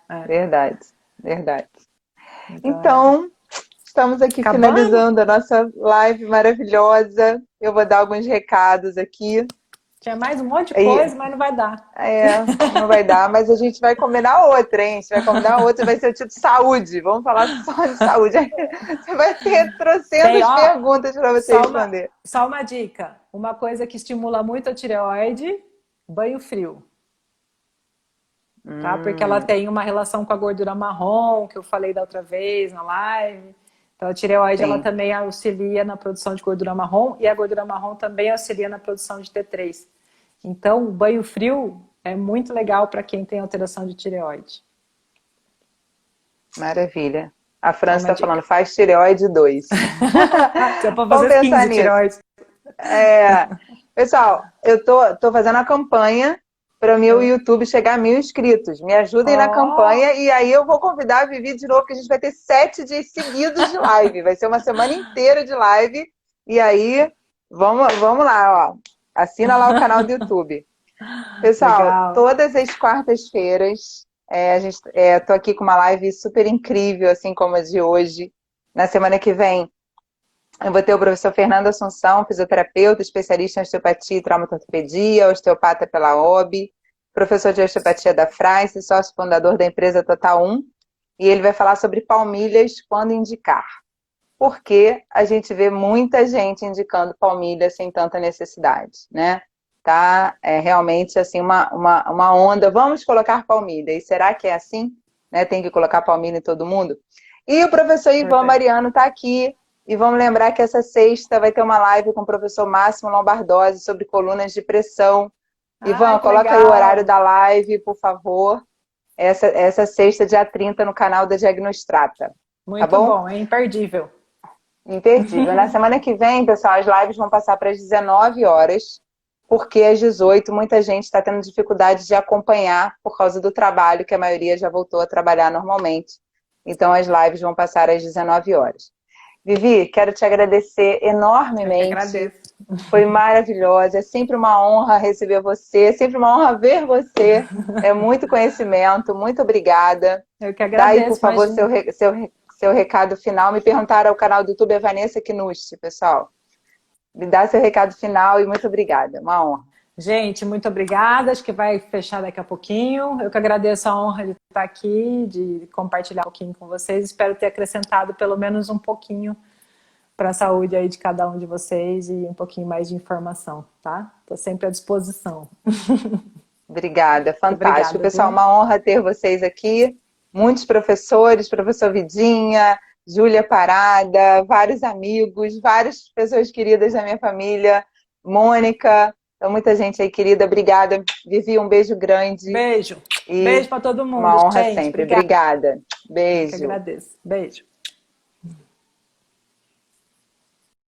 é. Verdade, verdade. Então, Então, estamos aqui acabamos? finalizando a nossa live maravilhosa. Eu vou dar alguns recados aqui. Tinha mais um monte de E, coisa, mas não vai dar. não vai dar, mas a gente vai combinar outra, hein? A gente vai combinar outra, vai ser o título Saúde. Vamos falar só de saúde. Você vai ter Tem, trocentas ó, perguntas para você só uma, responder. só uma dica. Uma coisa que estimula muito a tireoide, banho frio. Tá? Porque ela Hum, tem uma relação com a gordura marrom, que eu falei da outra vez na live. Então, a tireoide ela sim, também auxilia na produção de gordura marrom e a gordura marrom também auxilia na produção de T3. Então, o banho frio é muito legal para quem tem alteração de tireoide. maravilha. A Só França uma está falando, dica. faz tireoide 2. Você pode Vamos fazer pensar 15 nisso. tireoides. Pessoal, eu tô fazendo a campanha para o meu YouTube chegar a 1.000 inscritos. Me ajudem na Ó, campanha e aí eu vou convidar a Vivi de novo, que a gente vai ter 7 dias seguidos de live. Vai ser uma semana inteira de live. E aí, vamos lá, ó. Assina lá o canal do YouTube. Pessoal, legal. todas as quartas-feiras, tô aqui com uma live super incrível, assim como a de hoje. Na semana que vem, eu vou ter o professor Fernando Assunção, fisioterapeuta, especialista em osteopatia e traumatortopedia, osteopata pela OB, professor de osteopatia da France, sócio fundador da empresa Total 1, e ele vai falar sobre palmilhas quando indicar. Porque a gente vê muita gente indicando palmilha sem tanta necessidade, né? Tá realmente assim uma onda, vamos colocar palmilha. E será que é assim? Né? Tem que colocar palmilha em todo mundo? E o professor Ivan Importante. Mariano está aqui. E vamos lembrar que essa sexta vai ter uma live com o professor Máximo Lombardozzi sobre colunas de pressão. Ai, Ivan, que coloca aí o horário legal. da live, por favor. Essa sexta, dia 30, no canal da Diagnostrata. Tá Muito bom? bom, é imperdível. Imperdível. Na semana que vem, pessoal, as lives vão passar para as 19 horas, porque às 18 muita gente está tendo dificuldade de acompanhar por causa do trabalho, que a maioria já voltou a trabalhar normalmente. Então, as lives vão passar às 19 horas. Vivi, quero te agradecer Eu que enormemente. agradeço. Foi maravilhosa. É sempre uma honra receber você, é sempre uma honra ver você. É muito conhecimento. Muito obrigada. Eu que Dá aí, por agradeço, favor, imagina. seu recado final. Me perguntaram ao canal do YouTube, é Vanessa Knusti, pessoal. Me dá seu recado final e muito obrigada. Uma honra. Gente, muito obrigada. Acho que vai fechar daqui a pouquinho. Eu que agradeço a honra de estar aqui, de compartilhar um pouquinho com vocês. Espero ter acrescentado pelo menos um pouquinho para a saúde aí de cada um de vocês e um pouquinho mais de informação, tá? Estou sempre à disposição. Obrigada, fantástico. Obrigada, Pessoal, viu? uma honra ter vocês aqui. Muitos professores, professor Vidinha, Júlia Parada, vários amigos, várias pessoas queridas da minha família, Mônica, então muita gente aí querida. Obrigada, Vivi, um beijo grande Beijo. e Beijo para todo mundo, uma honra gente. sempre. Obrigada. Obrigada. Eu que Beijo. agradeço. Beijo.